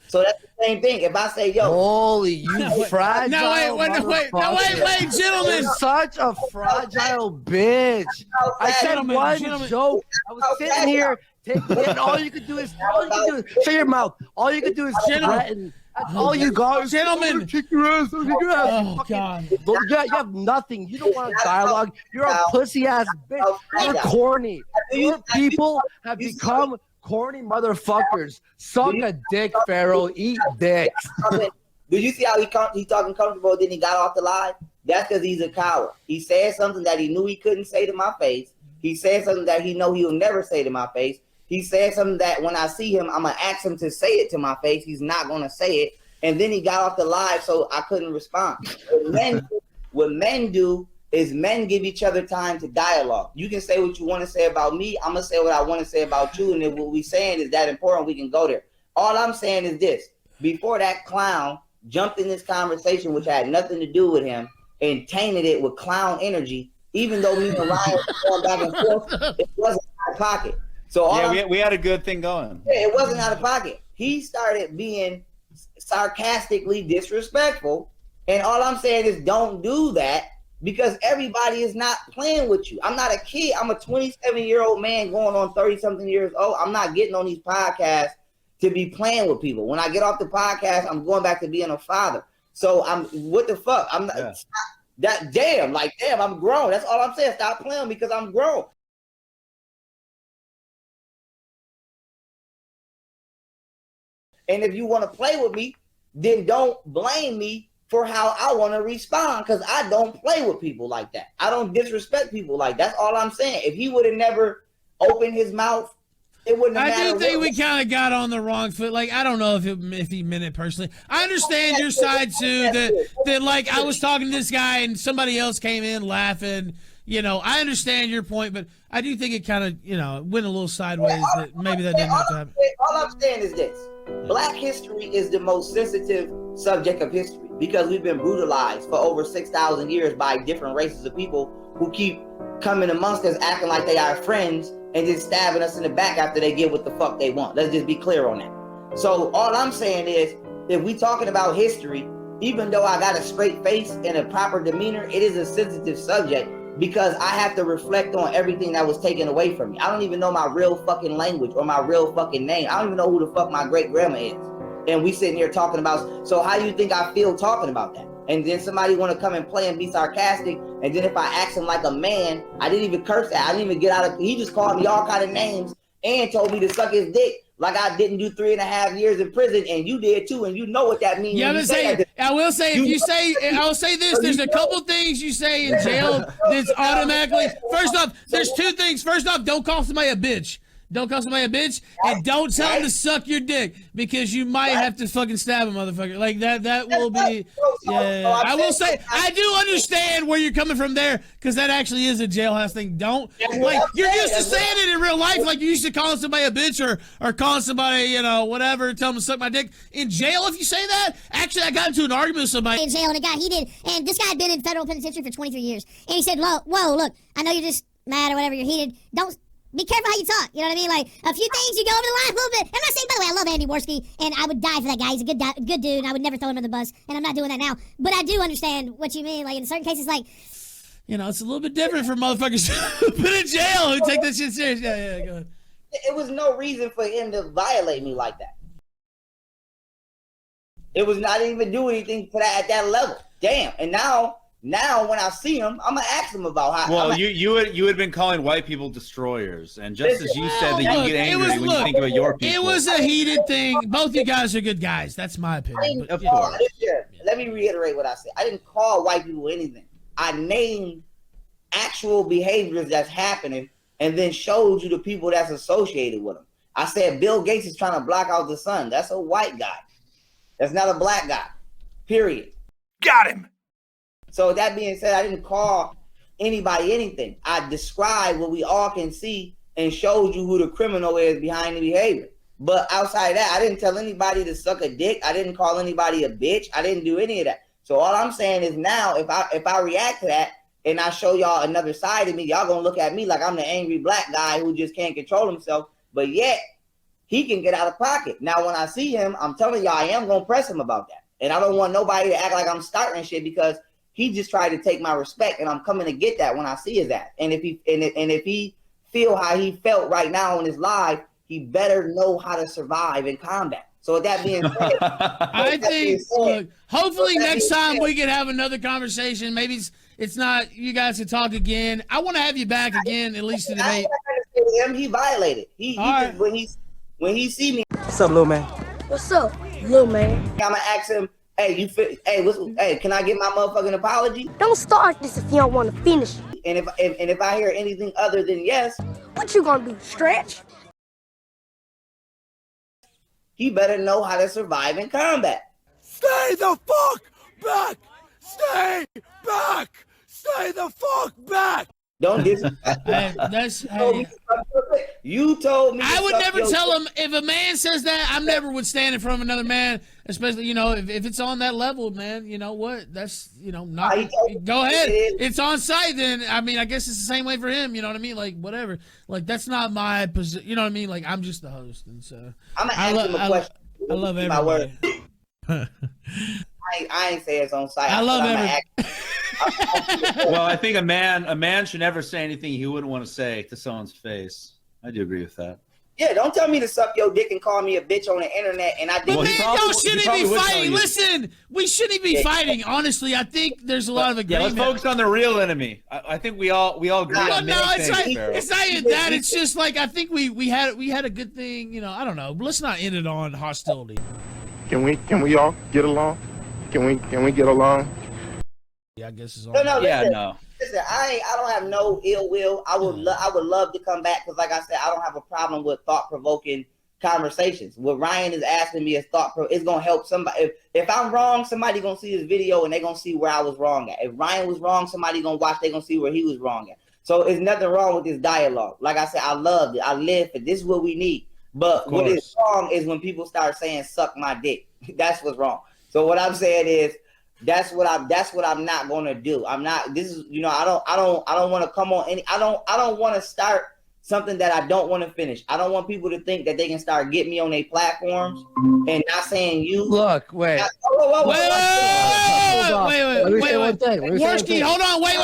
So that's the same thing. If I say, yo, holy, you fragile. No, wait, gentlemen. You're such a fragile bitch. I said one joke. I was sitting here, and all you could do is shut your mouth. All you could do is threaten. That's all you got. Gentlemen. Kick your ass. Oh, God. You have nothing. You don't want dialogue. You're a pussy ass bitch. You're corny. Your people have become corny motherfuckers. Suck a dick, Pharaoh. Eat dicks. Do you see how he talking comfortable, then he got off the line? That's because he's a coward. He said something that he knew he couldn't say to my face. He said something that he know he'll never say to my face. He said something that when I see him, I'm going to ask him to say it to my face. He's not going to say it. And then he got off the live, so I couldn't respond. What men do is men give each other time to dialogue. You can say what you want to say about me. I'm going to say what I want to say about you. And if what we're saying is that important, we can go there. All I'm saying is this. Before that clown jumped in this conversation, which had nothing to do with him, and tainted it with clown energy, even though me and Ryan were going back and forth, it wasn't out of pocket. So we had a good thing going. Yeah, it wasn't out of pocket. He started being sarcastically disrespectful. And all I'm saying is don't do that because everybody is not playing with you. I'm not a kid. I'm a 27-year-old man going on 30-something years old. I'm not getting on these podcasts to be playing with people. When I get off the podcast, I'm going back to being a father. So what the fuck? I'm not damn, I'm grown. That's all I'm saying. Stop playing because I'm grown. And if you want to play with me, then don't blame me for how I want to respond because I don't play with people like that. I don't disrespect people like that. That's all I'm saying. If he would have never opened his mouth, it wouldn't have mattered. I do think we kind of got on the wrong foot. Like, I don't know if he meant it personally. I understand your side, too, that like, I was talking to this guy and somebody else came in laughing. I understand your point, but I do think it kind of, went a little sideways that maybe that didn't have to happen. All I'm saying is this. Black history is the most sensitive subject of history because we've been brutalized for over 6,000 years by different races of people who keep coming amongst us acting like they are friends and just stabbing us in the back after they get what the fuck they want. Let's just be clear on that. So all I'm saying is if we talking about history, even though I got a straight face and a proper demeanor, it is a sensitive subject because I have to reflect on everything that was taken away from me. I don't even know my real fucking language or my real fucking name. I don't even know who the fuck my great grandma is. And we sitting here talking about, so how do you think I feel talking about that? and then somebody want to come and play and be sarcastic, and then if I ask him like a man, I didn't even curse that. I didn't even get out of. He just called me all kind of names and told me to suck his dick. Like I didn't do 3.5 years in prison, and you did too, and you know what that means. Yeah, I will say, I'll say this. There's a couple things you say in jail that's automatically. First off, there's two things. First off, don't call somebody a bitch. Don't call somebody a bitch, and don't tell them to suck your dick, because you might have to fucking stab a motherfucker. Like that will be. Yeah, I will say I do understand where you're coming from there, because that actually is a jailhouse thing. Don't like you're used to saying it in real life, like you used to calling somebody a bitch or calling somebody whatever, tell them to suck my dick. In jail, if you say that, actually I got into an argument with somebody in jail, and it got heated, and this guy had been in federal penitentiary for 23 years, and he said, "Whoa, look, I know you're just mad or whatever, you're heated. Don't." Be careful how you talk. You know what I mean? Like, a few things, you go over the line a little bit. I'm not saying, by the way, I love Andy Warski, and I would die for that guy. He's a good dude, and I would never throw him under the bus, and I'm not doing that now. But I do understand what you mean. Like, in certain cases, like... it's a little bit different for motherfuckers who've been in jail who take this shit serious. Yeah, go ahead. It was no reason for him to violate me like that. It was not even do anything for that at that level. Damn. And now when I see him, I'm gonna ask him about how. Well, you had been calling white people destroyers, and just as you said that you get angry when you think about your people. It was a heated thing. Both you guys are good guys. That's my opinion. Of course. Let me reiterate what I said. I didn't call white people anything. I named actual behaviors that's happening, and then showed you the people that's associated with them. I said Bill Gates is trying to block out the sun. That's a white guy. That's not a black guy. Period. Got him. So with that being said, I didn't call anybody anything. I described what we all can see and showed you who the criminal is behind the behavior. But outside of that, I didn't tell anybody to suck a dick. I didn't call anybody a bitch. I didn't do any of that. So all I'm saying is now, if I react to that and I show y'all another side of me, y'all gonna look at me like I'm the angry black guy who just can't control himself. But yet, he can get out of pocket. Now, when I see him, I'm telling y'all, I am gonna press him about that. And I don't want nobody to act like I'm starting shit, because he just tried to take my respect, and I'm coming to get that when I see his ass. And if he feel how he felt right now in his life, he better know how to survive in combat. So with that being said, I think look, hopefully next time we can have another conversation. Maybe it's not you guys to talk again. I want to have you back again, at least to debate. He violated. He just, when he see me. What's up, little man? What's up, little man? I'm gonna ask him, hey, can I get my motherfucking apology? Don't start this if you don't want to finish. And if I hear anything other than yes, what you gonna do? Stretch? He better know how to survive in combat. Stay the fuck back! Stay back! Stay the fuck back! Don't dis. You told me. I would never tell him, if a man says that, I never would stand in front of another man, especially if it's on that level, man. You know what? That's not. Go ahead. It's on site. Then I mean, I guess it's the same way for him. You know what I mean? Like whatever. Like that's not my position. You know what I mean? Like I'm just the host, and so I'm gonna ask him a question. I love everybody. I ain't say it's on site. I love everybody. Well, I think a man should never say anything he wouldn't want to say to someone's face. I do agree with that. Yeah, don't tell me to suck your dick and call me a bitch on the internet, and I did. But man, y'all shouldn't be fighting. Listen, we shouldn't be fighting. Honestly, I think there's a lot of agreement. Yeah, let's focus on the real enemy. I think we all agree on many things. It's not even that. It's just like I think we had a good thing. I don't know. But let's not end it on hostility. Can we all get along? Can we get along? Yeah, I guess it's all. No. No. Listen, I don't have no ill will. I would love to come back, because, like I said, I don't have a problem with thought-provoking conversations. What Ryan is asking me is it's gonna help somebody. If I'm wrong, somebody gonna see this video and they gonna see where I was wrong at. If Ryan was wrong, somebody gonna watch. They gonna see where he was wrong at. So there's nothing wrong with this dialogue. Like I said, I loved it. I live for this. Is what we need. But what is wrong is when people start saying "suck my dick." That's what's wrong. So what I'm saying is, that's what I'm not gonna do. I'm not. This is I don't want to come on any. I don't want to start something that I don't want to finish. I don't want people to think that they can start getting me on their platforms and not saying you. Look, wait. Wait. Warski, hold on. Wait.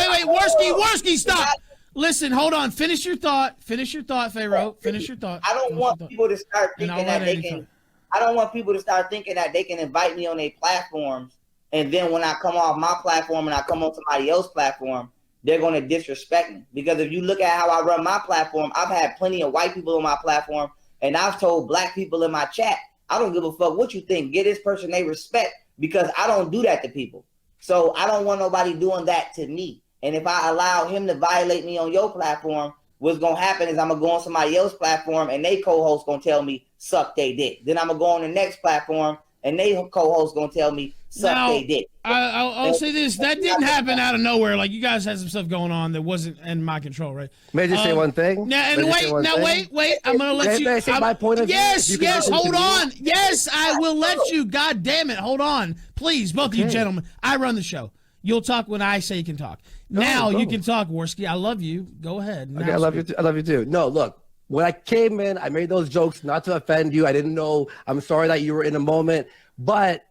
Warski, stop. Listen, hold on. Finish your thought, Pharaoh. Finish your thought. I don't want people to start thinking that they can. I don't want people to start thinking that they can invite me on their platforms and then when I come off my platform and I come on somebody else's platform, they're going to disrespect me. Because if you look at how I run my platform, I've had plenty of white people on my platform, and I've told black people in my chat, I don't give a fuck what you think. Get this person they respect, because I don't do that to people. So I don't want nobody doing that to me. And if I allow him to violate me on your platform, what's going to happen is I'm going to go on somebody else's platform and they co-host going to tell me, suck they dick. Then I'm going to go on the next platform and they co-host going to tell me, suck they dick. I'll say this. That didn't happen out of nowhere. Like, you guys had some stuff going on that wasn't in my control, right? May I just say one thing? Wait. I'm going to let you. May I say my point of view? Yes, hold on. Yes, I will let you. God damn it. Hold on. Please, both of you gentlemen. I run the show. You'll talk when I say you can talk. Now you can talk, Warski. I love you. Go ahead. Okay, I love you too. I love you too. No, look. When I came in, I made those jokes not to offend you. I didn't know. I'm sorry that you were in a moment. But,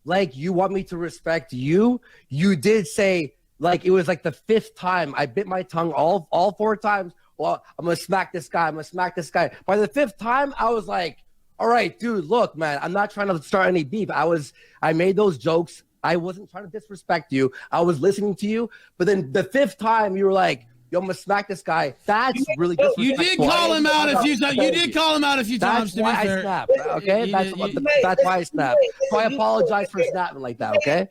like, you want me to respect you? You did say, like, it was like the 5th time. I bit my tongue all 4 times. Well, I'm going to smack this guy. I'm going to smack this guy. By the 5th time, I was like, all right, dude, look, man, I'm not trying to start any beef. I made those jokes. I wasn't trying to disrespect you. I was listening to you. But then the 5th time, you were like, yo, I'm gonna smack this guy. That's really disrespectful. You did call him out a few times. You did call him out a few times. That's why I snapped. Okay, that's why I snapped. So I apologize for snapping like that. Okay.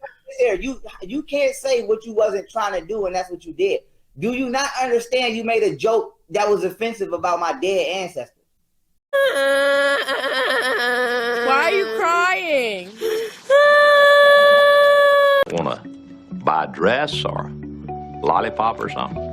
You can't say what you wasn't trying to do, and that's what you did. Do you not understand? You made a joke that was offensive about my dead ancestors. Why are you crying? Wanna buy a dress or lollipop or something?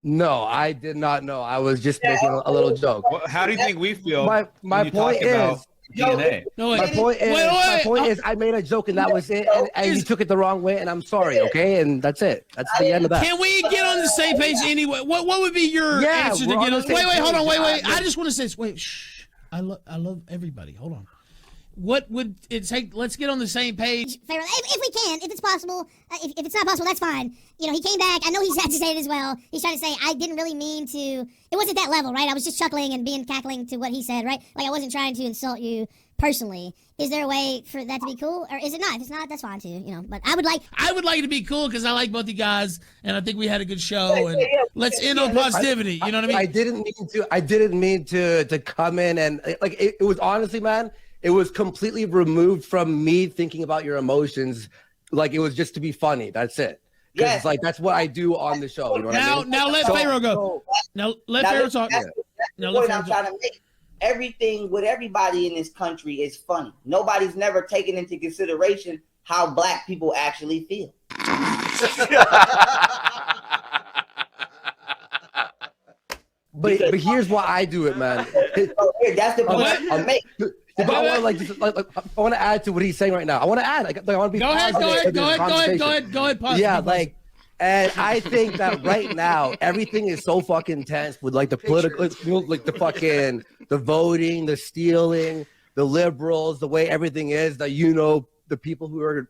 No, I did not know. I was just making a little joke. Well, how do you think we feel? My point is, DNA. My point is, I made a joke and that was it, and you took it the wrong way, and I'm sorry. Okay, and that's it. That's the end of that. Can we get on the same page anyway? What would be your answer to get on? Wait, hold on, wait. I just want to say this. Wait, shh. I love everybody. Hold on. What would it take? Let's get on the same page. Pharaoh, if we can, if it's possible. If it's not possible, that's fine. You know, he came back. I know he's had to say it as well. He's trying to say, I didn't really mean to. It wasn't that level, right? I was just chuckling and cackling to what he said, right? Like, I wasn't trying to insult you personally. Is there a way for that to be cool, or is it not? If it's not, that's fine too. You know, but I would like it to be cool because I like both you guys, and I think we had a good show. And let's end on positivity. You know what I mean? I didn't mean to come in and like it was honestly, man. It was completely removed from me thinking about your emotions. Like, it was just to be funny. That's it. Yeah. It's like, that's what I do on the show. You know what I mean? Now let Pharaoh go. Now let Pharaoh talk. That's the point I'm trying to make. Everything with everybody in this country is funny. Nobody's never taken into consideration how black people actually feel. But here's why I do it, man. That's the point I'm making. But I want I want to add to what he's saying right now. I want to add. I want to be. Go ahead. Pause. Yeah, like, and I think that right now everything is so fucking tense with like the political, like the fucking the voting, the stealing, the liberals, the way everything is. That the people who are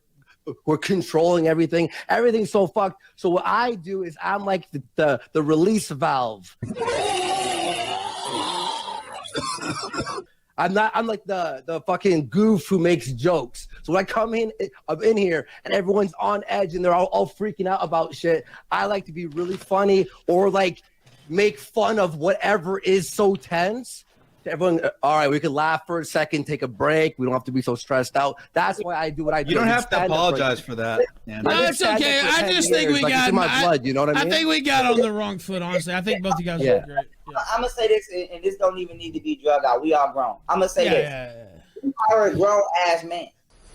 controlling everything. Everything's so fucked. So what I do is I'm like the release valve. I'm like the fucking goof who makes jokes. So when I'm in here and everyone's on edge and they're all freaking out about shit, I like to be really funny or like make fun of whatever is so tense. Everyone, all right, we can laugh for a second, take a break. We don't have to be so stressed out. That's why I do what I do. You don't have to apologize for that. No, it's okay. I just think we got my blood. You know what I mean? I think we got on the wrong foot, honestly. I think both of you guys are great. Yeah. I'm gonna say this, and this don't even need to be drugged out. We all grown. I'm gonna say this. You are a grown ass man.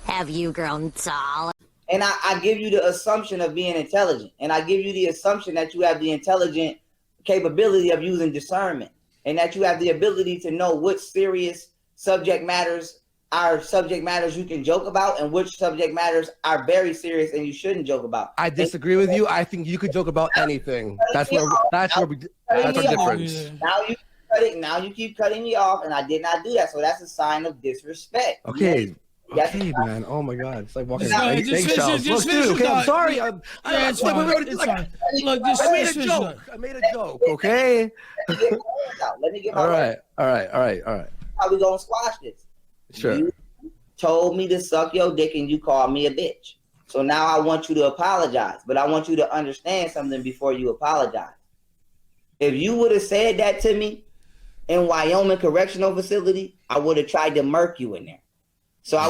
Have you grown tall? And I give you the assumption of being intelligent, and I give you the assumption that you have the intelligent capability of using discernment, and that you have the ability to know which serious subject matters are subject matters you can joke about, and which subject matters are very serious and you shouldn't joke about. I disagree with you. I think you could joke about anything. That's our difference. Now you keep cutting me off, and I did not do that. So that's a sign of disrespect. Okay. Okay, man. Oh my God. It's like walking. Just finish. Okay, I'm sorry. It's fine. Look, I made a joke. Okay. Let me get my All right. How we gonna squash this? Sure. You told me to suck your dick and you called me a bitch. So now I want you to apologize, but I want you to understand something before you apologize. If you would have said that to me in Wyoming Correctional Facility, I would have tried to murk you in there. So I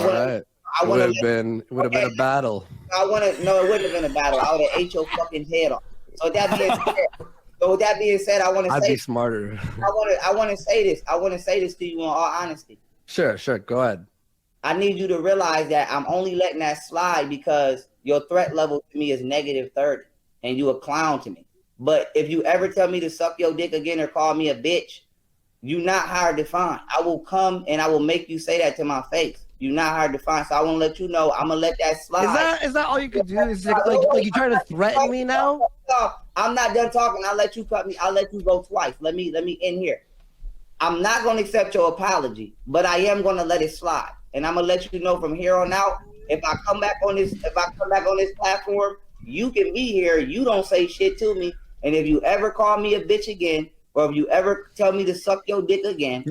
would have been a battle. No, it wouldn't have been a battle. I would have ate your fucking head off. So with that being said, I want to say I'd be smarter. I want to say this. I want to say this to you in all honesty. Sure, go ahead. I need you to realize that I'm only letting that slide because your threat level to me is -30 and you a clown to me. But if you ever tell me to suck your dick again or call me a bitch, you not hard to find. I will come and I will make you say that to my face. You not hard to find. So I want to let you know I'm gonna let that slide. Is that all you could do? Is like you trying to threaten me now? No, I'm not done talking. I'll let you cut me. I'll let you go twice. Let me end here. I'm not gonna accept your apology, but I am gonna let it slide. And I'm gonna let you know from here on out, if I come back on this platform, you can be here. You don't say shit to me. And if you ever call me a bitch again, or if you ever tell me to suck your dick again,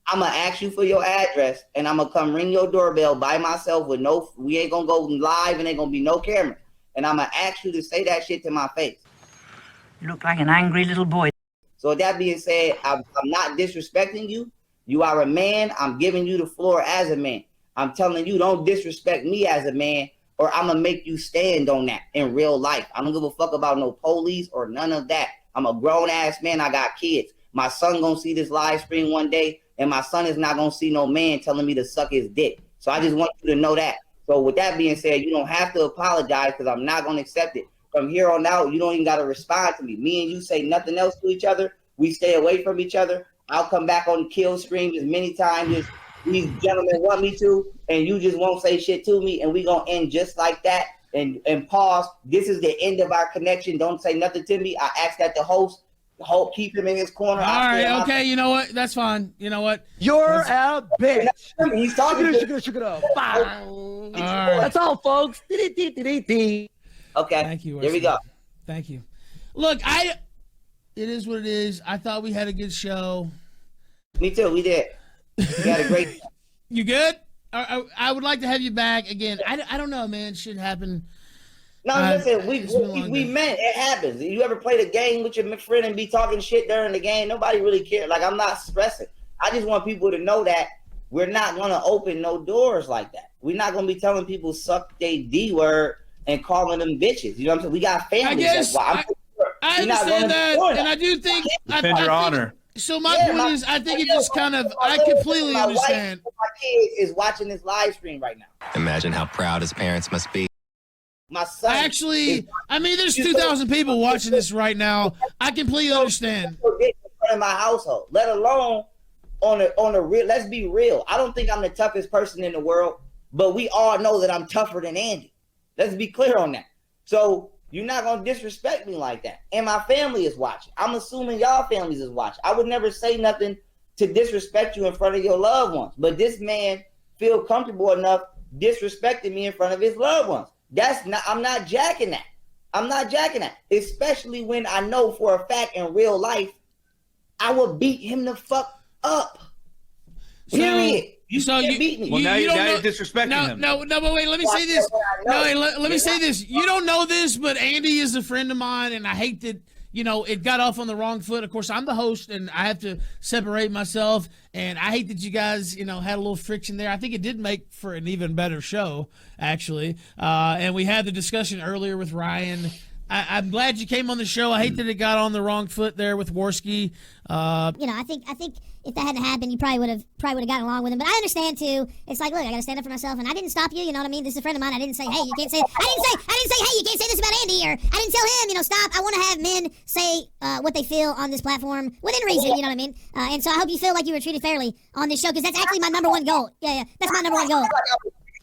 I'm gonna ask you for your address and I'm gonna come ring your doorbell by myself with we ain't gonna go live and ain't gonna be no camera. And I'm gonna ask you to say that shit to my face. You look like an angry little boy. So with that being said, I'm not disrespecting you. You are a man. I'm giving you the floor as a man. I'm telling you, don't disrespect me as a man, or I'm gonna make you stand on that in real life. I don't give a fuck about no police or none of that. I'm a grown ass man. I got kids. My son gonna see this live stream one day, and my son is not gonna see no man telling me to suck his dick. So I just want you to know that. So with that being said, you don't have to apologize because I'm not gonna accept it. From here on out, you don't even gotta respond to me. Me and you say nothing else to each other. We stay away from each other. I'll come back on KillStream as many times as these gentlemen want me to, and you just won't say shit to me, and we gonna end just like that. And pause. This is the end of our connection. Don't say nothing to me. I asked that the host keep him in his corner. All right, okay. You know what? That's fine. You know what? You're a bitch. He's talking to all right. That's all, folks. Okay. Thank you. Here we go. Thank you. Look, it is what it is. I thought we had a good show. Me too. We did. We had a great. You good? I would like to have you back again. I don't know, man. Shit happened. No, listen. We meant it happens. You ever played a game with your friend and be talking shit during the game? Nobody really cares. Like, I'm not stressing. I just want people to know that we're not gonna open no doors like that. We're not gonna be telling people suck they D word and calling them bitches. You know what I'm saying? We got families. I guess I understand that, and I do think defend your honor. So my point is, I think it just kind of, I completely understand. My kid is watching this live stream right now. Imagine how proud his parents must be. My son. Actually, I mean, there's 2,000 people watching this right now. I completely understand. In my household, let alone on the real. Let's be real. I don't think I'm the toughest person in the world, but we all know that I'm tougher than Andy. Let's be clear on that. So you're not gonna disrespect me like that. And my family is watching. I'm assuming y'all families is watching. I would never say nothing to disrespect you in front of your loved ones, but this man feel comfortable enough disrespecting me in front of his loved ones. I'm not jacking that. I'm not jacking that. Especially when I know for a fact in real life, I will beat him the fuck up. Period. You can't beat me. Well, now you're disrespecting him. No, but wait, let me say this. No, wait, let me say this. You don't know this, but Andy is a friend of mine, and I hate that, it got off on the wrong foot. Of course, I'm the host, and I have to separate myself, and I hate that you guys, had a little friction there. I think it did make for an even better show, actually. And we had the discussion earlier with Ryan. I'm glad you came on the show. I hate that it got on the wrong foot there with Warski. I think if that hadn't happened, you probably would have gotten along with him. But I understand too. It's like, look, I gotta stand up for myself, and I didn't stop you. You know what I mean? This is a friend of mine. I didn't say, hey, you can't say. I didn't say, hey, you can't say this about Andy, or I didn't tell him, stop. I want to have men say what they feel on this platform within reason. You know what I mean? And so I hope you feel like you were treated fairly on this show, because that's actually my #1 goal. Yeah, that's my #1 goal.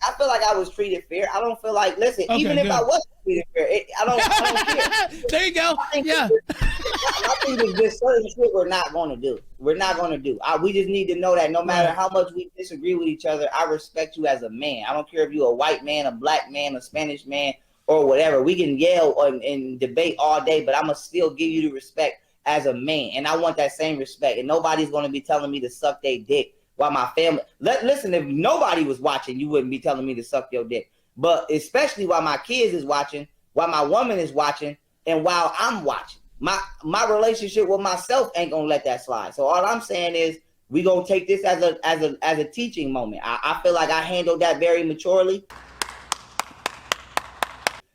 I feel like I was treated fair. I don't feel like, listen, even if I wasn't treated fair, I don't care. There you go. Yeah. I think there's just certain shit we're not going to do. We're not going to do. We just need to know that no matter how much we disagree with each other, I respect you as a man. I don't care if you're a white man, a black man, a Spanish man, or whatever. We can yell and debate all day, but I'm going to still give you the respect as a man. And I want that same respect. And nobody's going to be telling me to suck their dick while my family. Listen, if nobody was watching, you wouldn't be telling me to suck your dick. But especially while my kids is watching, while my woman is watching, and while I'm watching, my relationship with myself ain't gonna let that slide. So all I'm saying is we gonna take this as a teaching moment. I feel like I handled that very maturely.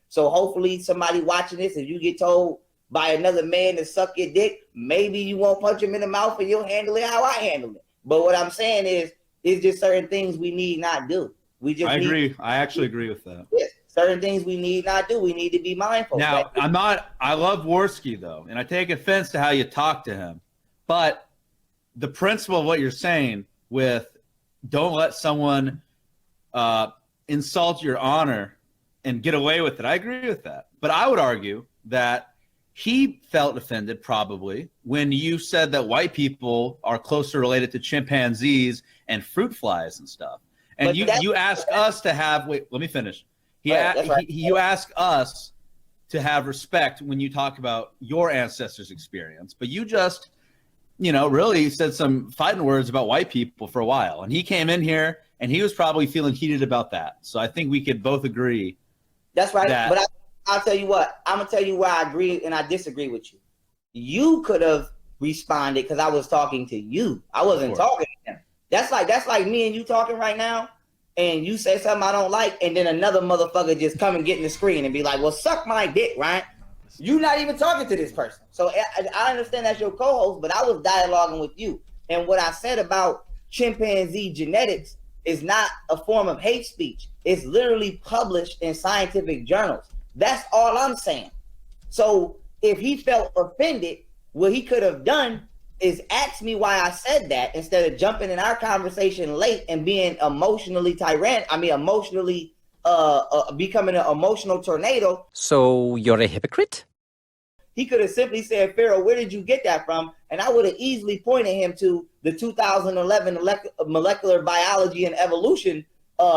So hopefully somebody watching this, if you get told by another man to suck your dick, maybe you won't punch him in the mouth and you'll handle it how I handle it. But what I'm saying is, it's just certain things we need not do. I agree. I actually agree with that. Yes, certain things we need not do. We need to be mindful. Now, I love Warski, though, and I take offense to how you talk to him. But the principle of what you're saying with don't let someone insult your honor and get away with it, I agree with that. But I would argue that he felt offended probably when you said that white people are closer related to chimpanzees and fruit flies and stuff. And you ask us to have, wait, let me finish. You ask us to have respect when you talk about your ancestors' experience, but you just, really said some fighting words about white people for a while. And he came in here and he was probably feeling heated about that. So I think we could both agree. That's right. But I'll tell you what, I'm going to tell you where I agree and I disagree with you. You could have responded because I was talking to you. I wasn't talking to him. That's like me and you talking right now, and you say something I don't like, and then another motherfucker just come and get in the screen and be like, well, suck my dick, right? You're not even talking to this person. So I understand that's your co-host, but I was dialoguing with you. And what I said about chimpanzee genetics is not a form of hate speech. It's literally published in scientific journals. That's all I'm saying. So if he felt offended, what he could have done is ask me why I said that instead of jumping in our conversation late and being emotionally becoming an emotional tornado. So you're a hypocrite? He could have simply said, Pharaoh, where did you get that from? And I would have easily pointed him to the 2011 molecular biology and evolution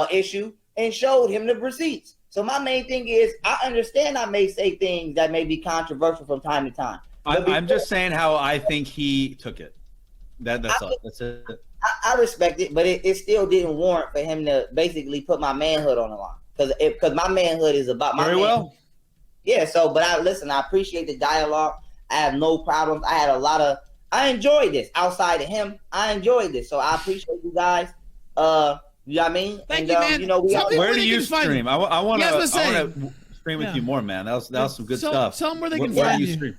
issue and showed him the receipts. So my main thing is, I understand I may say things that may be controversial from time to time. I'm just saying how I think he took it. That's all. That's it. I respect it, but it still didn't warrant for him to basically put my manhood on the line. Because my manhood is about my manhood. Yeah, so, but I appreciate the dialogue. I have no problems. I enjoyed this. Outside of him, I enjoyed this. So I appreciate you guys. You know what I mean? Thank you, man. Where do you stream? I want to stream with you more, man. That was some good stuff. Tell them where they can find you. Stream?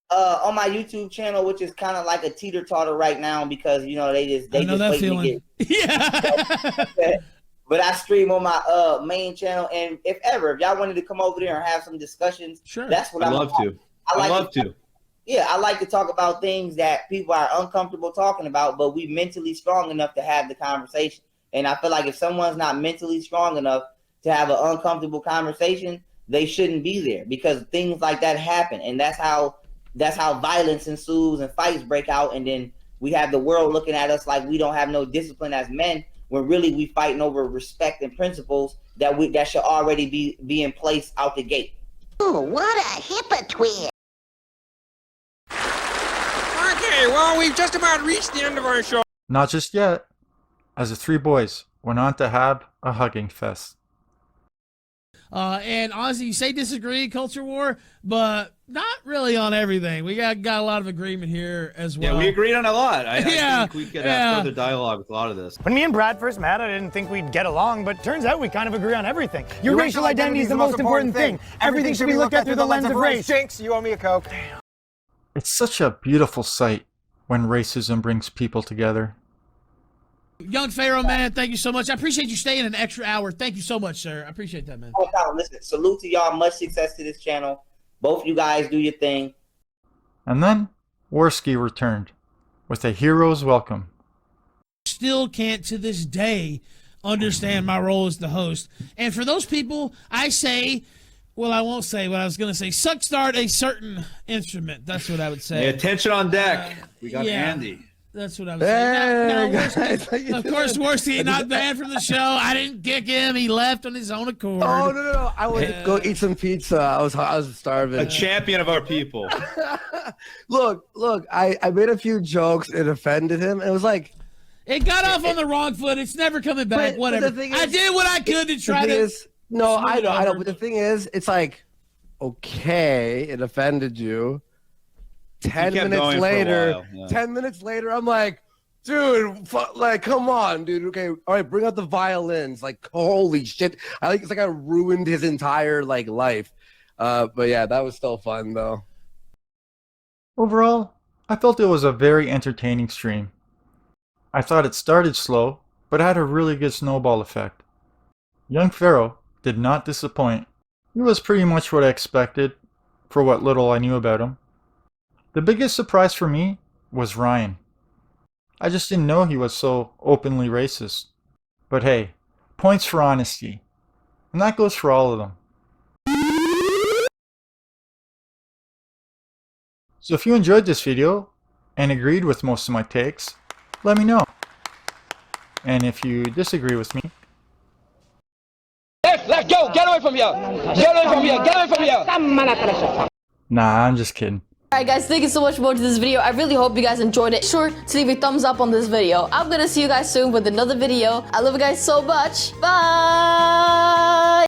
On my YouTube channel, which is kind of like a teeter-totter right now because, they just wait to get. But I stream on my main channel, and if y'all wanted to come over there and have some discussions, sure, that's what I'd love to. I'd love to. Yeah, I like to talk about things that people are uncomfortable talking about, but we mentally strong enough to have the conversation. And I feel like if someone's not mentally strong enough to have an uncomfortable conversation, they shouldn't be there because things like that happen, and that's how violence ensues and fights break out, and then we have the world looking at us like we don't have no discipline as men, when really we fighting over respect and principles that should already be in place out the gate. Oh, what a hypocrite! Okay, well, we've just about reached the end of our show. Not just yet, as the three boys went on to have a hugging fest. And honestly, you say disagree, culture war, but not really on everything. We got a lot of agreement here as well. Yeah, we agreed on a lot. I think we could have further dialogue with a lot of this. When me and Brad first met, I didn't think we'd get along, but turns out we kind of agree on everything. Your racial identity is the most important thing. Everything should be looked at through the lens of race. Jinx, you owe me a Coke. It's such a beautiful sight when racism brings people together. Young Pharaoh, man, thank you so much. I appreciate you staying an extra hour. Thank you so much, sir. I appreciate that, man. Listen, salute to y'all. Much success to this channel. Both you guys do your thing. And then Warski returned with a hero's welcome. Still can't to this day understand my role as the host. And for those people, I say, well, I won't say what I was going to say. Suck start a certain instrument. That's what I would say. Yeah, attention on deck. We got Andy. That's what I was saying. Of course, Warski not banned from the show. I didn't kick him. He left on his own accord. Oh, no. I went to go eat some pizza. I was starving. A champion of our people. Look, I made a few jokes. It offended him. It was like, It got off on the wrong foot. It's never coming back. Whatever. I did what I could to try to. No, I know. But the thing is, it's like, okay, it offended you. 10 minutes later, 10 minutes later, I'm like, dude, like, come on, dude. Okay, all right, bring out the violins. Like, holy shit. I think it's like I ruined his entire like life. But yeah, that was still fun though. Overall, I felt it was a very entertaining stream. I thought it started slow, but had a really good snowball effect. Young Pharaoh did not disappoint. He was pretty much what I expected, for what little I knew about him. The biggest surprise for me was Ryan. I just didn't know he was so openly racist. But hey, points for honesty. And that goes for all of them. So if you enjoyed this video and agreed with most of my takes, let me know. And if you disagree with me, Let's go! Get away from here! Get away from here! Get away from here! nah, I'm just kidding. Alright guys, thank you so much for watching this video. I really hope you guys enjoyed it. Be sure to leave a thumbs up on this video. I'm gonna see you guys soon with another video. I love you guys so much. Bye!